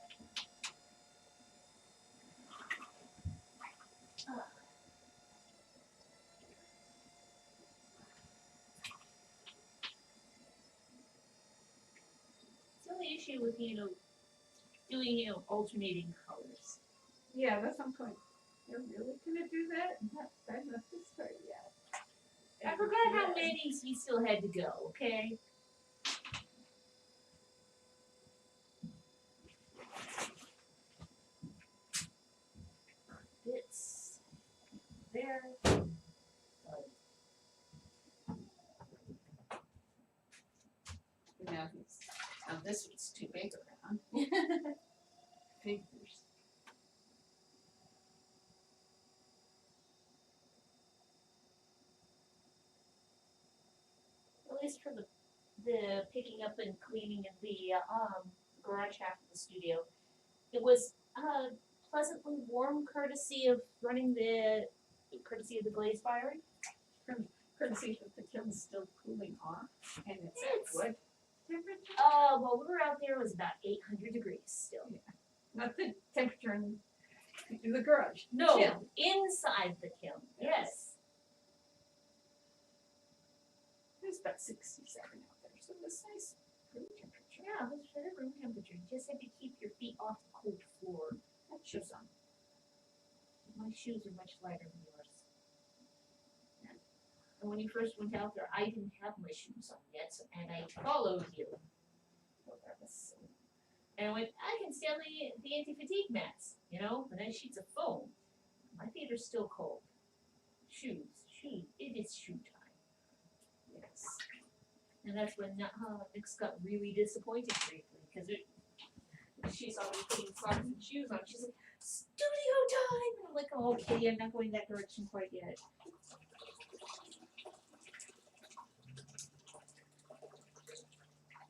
It's the only issue with, doing, alternating colors. Yeah, that's what I'm going, they're really gonna do that? I'm not this far yet. I forgot how many we still had to go, okay? Bits there. Now this one's too big around. Figures. At least for the picking up and cleaning of the garage half of the studio, it was pleasantly warm, courtesy of the glaze firing. Courtesy that the kiln's still cooling off and it's It's- at what temperature? While we were out there, it was about 800 degrees still. Not the temperature in the garage. No, Chill. inside the kiln. Yes. It was about 67 out there, so it was nice room temperature. Yeah, it was better room temperature. You just had to keep your feet off the cold floor. Had shoes on. My shoes are much lighter than yours. And when you first went out there, I didn't have my shoes on yet, and I followed you. Oh, that was so. And I went, I can stand the anti-fatigue mats, but then sheets of foam. My feet are still cold. Shoes, it is shoe time. Yes. And that's when Nick's got really disappointed briefly, because she saw me putting socks and shoes on. She's like, studio time! And I'm like, oh, okay, I'm not going that direction quite yet.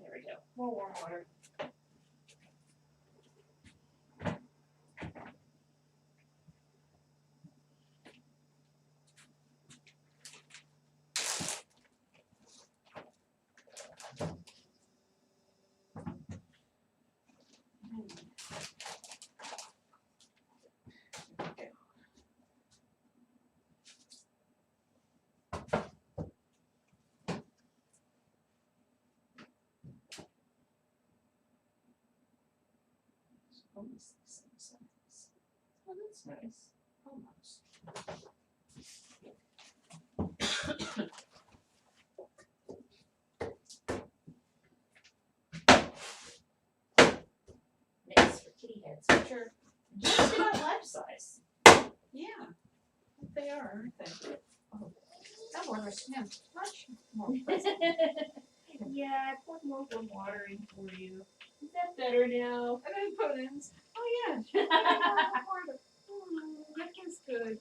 There we go. More warm water. Almost the same size. Oh, that's nice. Almost. Nice for kitty heads, which are just about life size. Yeah. They are, aren't they? Oh, that one was much more pleasant. Yeah, I poured more warm water in for you. Is that better now? And then put in. Oh yeah. That is good.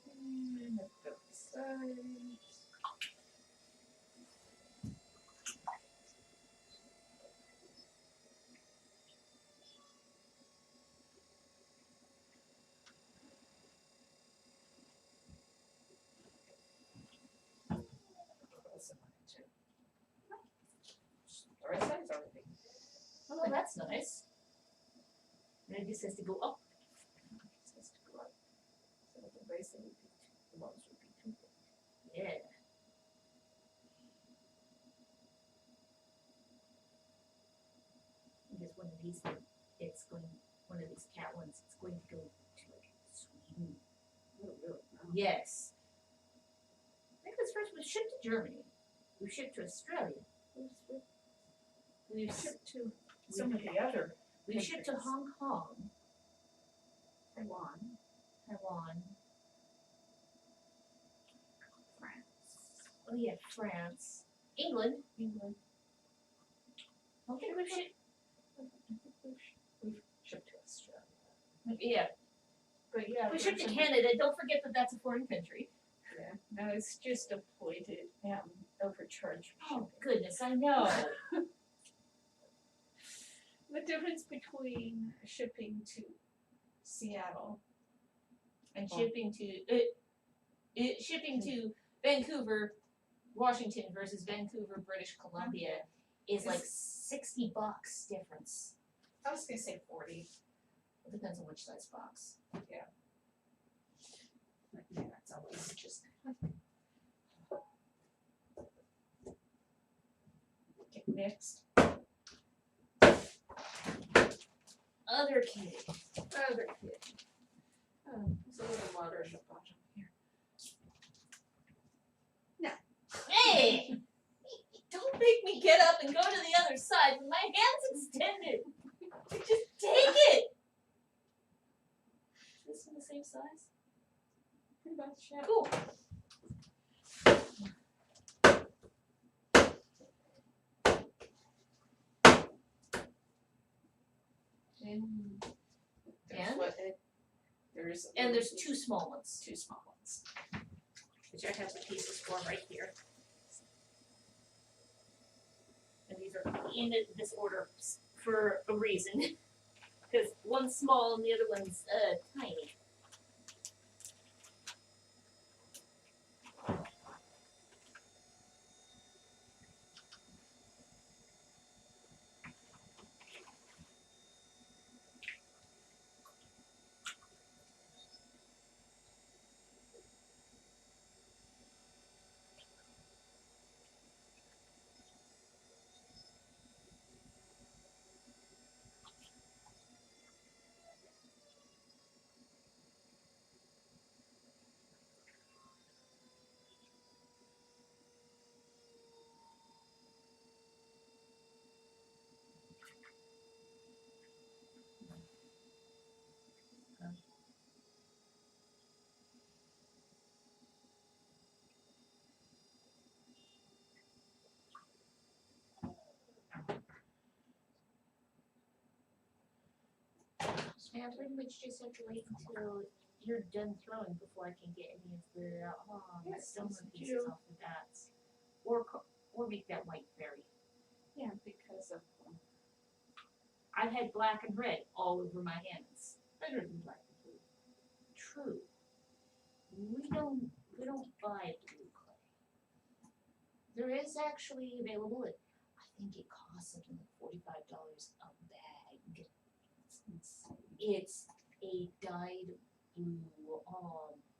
And let's go sides. The right side is already. Oh, that's nice. And it just has to go up. It has to go up. So the base would be the walls would be too thick. Yeah. Because one of these, it's going, one of these cat ones, it's going to go to like Sweden. Oh, really? No. Yes. I think this first was shipped to Germany. We shipped to Australia. We shipped to some of the other We shipped to countries. Hong Kong, Taiwan, Taiwan. France, Oh yeah, France, England. England. I don't think we've shipped. I think we've shipped to Australia. Yeah, But yeah, we shipped to there's Canada. Don't forget that that's a foreign country. Yeah, no, it's just a pointed, overcharged Oh shipping. goodness, I know. The difference between shipping to Seattle And Oh. shipping to Vancouver, Washington versus Vancouver, British Columbia is like $60 difference. I was gonna say 40. It depends on which size box. But yeah, that's always just. Okay, next. Other kid. Other kid. Oh, there's a little water at the bottom here. Hey! Don't make me get up and go to the other side with my hands extended. Just take it. Is this one the same size? Pretty much, yeah. Cool. And there's And? there's a And little there's piece- two small ones, two small ones. which I have the pieces for right here. And these are in this order for a reason. Because one's small and the other one's tiny. I pretty much just have to wait until you're done throwing before I can get any of the Yes, silver yes, you pieces do. off the bats. Or make that white fairy. Yeah, because of I've had black and red all over my hands. better than black and blue. True. We don't buy blue clay. There is actually available at I think it costs something like $45 a bag. It's insane. It's a dyed blue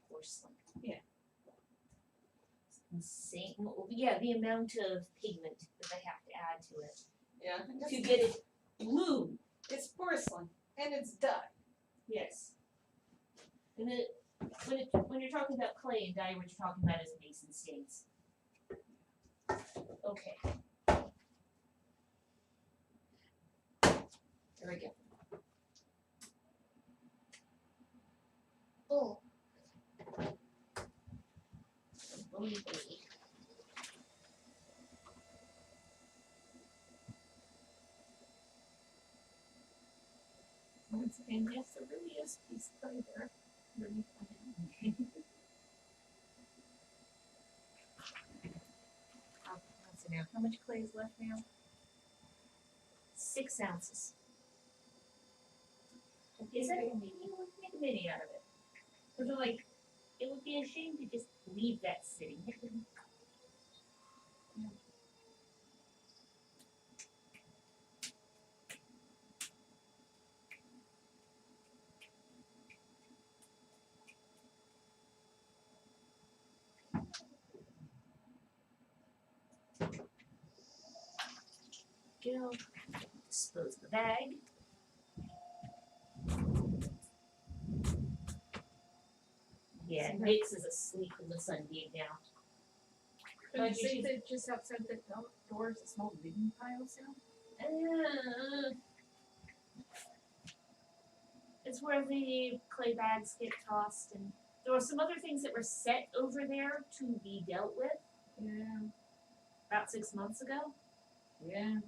porcelain. Yeah. It's insane. Well, yeah, the amount of pigment that they have to add to it Yeah. to get it blue. It's porcelain and it's dye. Yes. And when you're talking about clay and dye, what you're talking about is mason stains. Okay. There we go. Oh. Once again, yes, there really is a piece of clay there. Underneath my hand. Let's see now. How much clay is left now? 6 ounces. Is that maybe we can make a mini out of it? Because like, it would be a shame to just leave that sitting. Go. Dispose of the bag. Yeah, Nix is asleep in the sun being down. Don't you think that just outside the door is a small digging pile sound? It's where the clay bags get tossed, and there were some other things that were set over there to be dealt with Yeah. about 6 months ago. Yeah.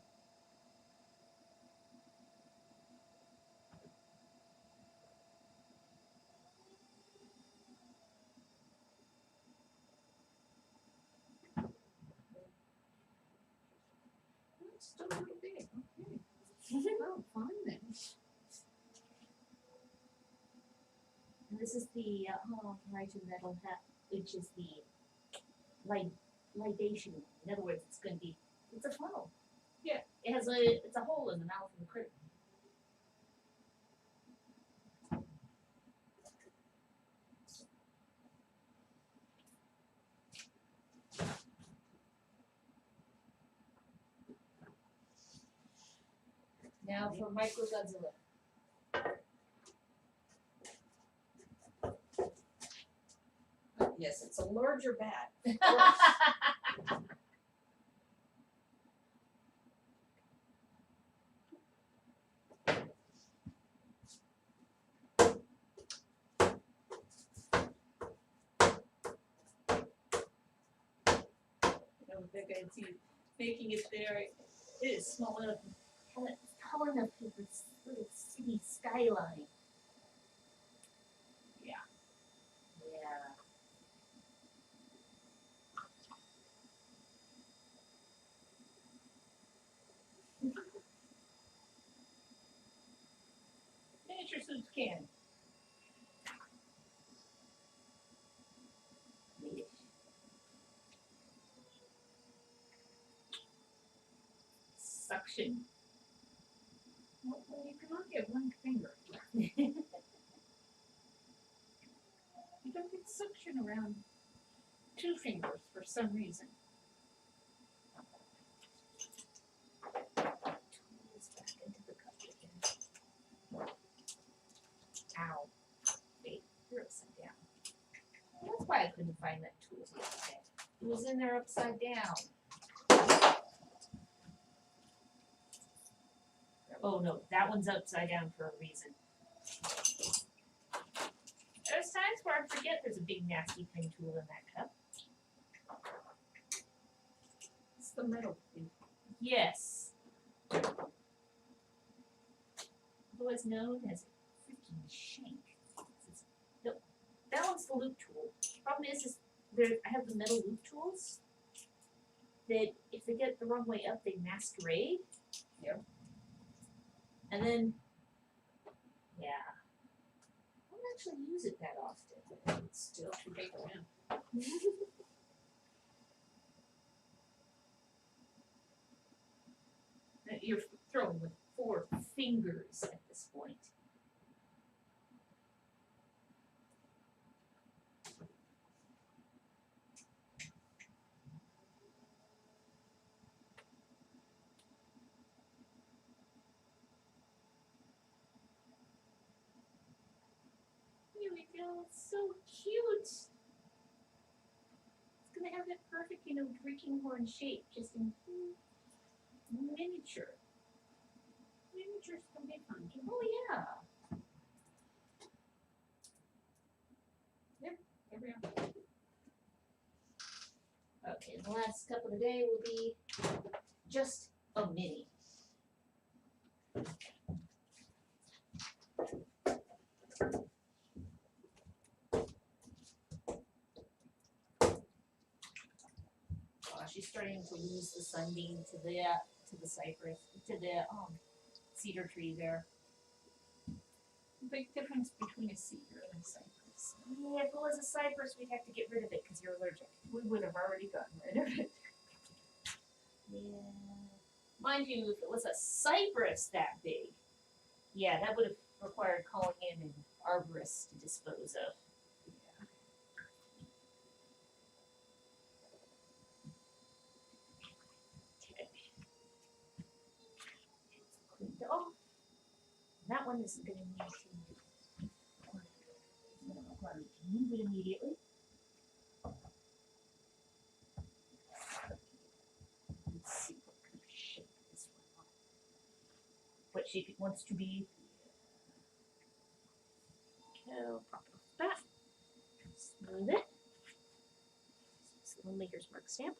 It's still a little big. Okay. Oh, fine then. And this is the Horizon Metal Hat, which is the libation. In other words, it's a funnel. Yeah. It's a hole in the mouth of the critter. Now for Micro Godzilla. Yes, it's a larger bat. I don't think I see making it there. It is small enough, tall enough for this little city skyline. Yeah. Yeah. Miniature suits can. Suction. Well, you cannot get one finger. You don't get suction around 2 fingers for some reason. Tools back into the cup again. Ow. Wait, you're upside down. That's why I couldn't find that tool the other day. It was in there upside down. Oh no, that one's upside down for a reason. There's times where I forget there's a big nasty pen tool in that cup. It's the metal thing. Yes. Otherwise known as a freaking shank. No, that one's the loop tool. Problem is I have the metal loop tools that if they get the wrong way up, they masquerade. Yep. And then, yeah. I don't actually use it that often. It's still too big around. You're throwing with 4 fingers at this point. Here we go. It's so cute. It's gonna have that perfect, drinking horn shape, just in miniature. pictures can be fun. Oh yeah. There we are. Okay, the last cup of the day will be just a mini. She's starting to lose the sunbeam to the cypress, to the cedar tree there. Big difference between a cedar and a cypress. Yeah, if it was a cypress, we'd have to get rid of it because you're allergic. We would have already gotten rid of it. Yeah. Mind you, if it was a cypress that big, yeah, that would have required calling in an arborist to dispose of. Okay. Cleaned off. That one isn't going to need to. I'm going to require to move it immediately. Let's see what kind of shape this one. What shape it wants to be. Okay, pop it off the back. Smooth it. This little Maker's Mark stamp.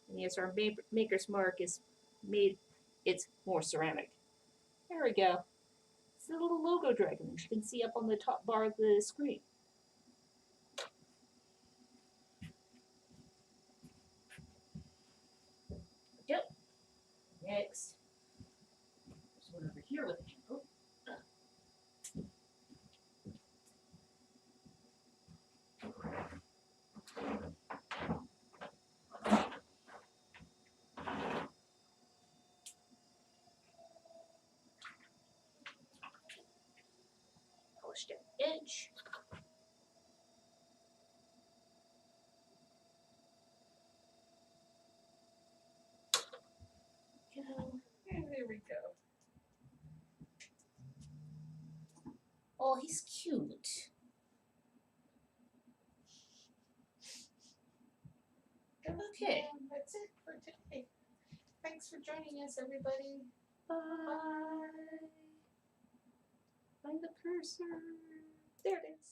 And yes, our Maker's Mark is made, it's more ceramic. There we go. It's the little logo dragon that you can see up on the top bar of the screen. Yep. Next. There's one over here with a handle. Polished edge. Go. And there we go. Oh, he's cute. Okay. And that's it for today. Thanks for joining us, everybody. Bye. Find the cursor. There it is.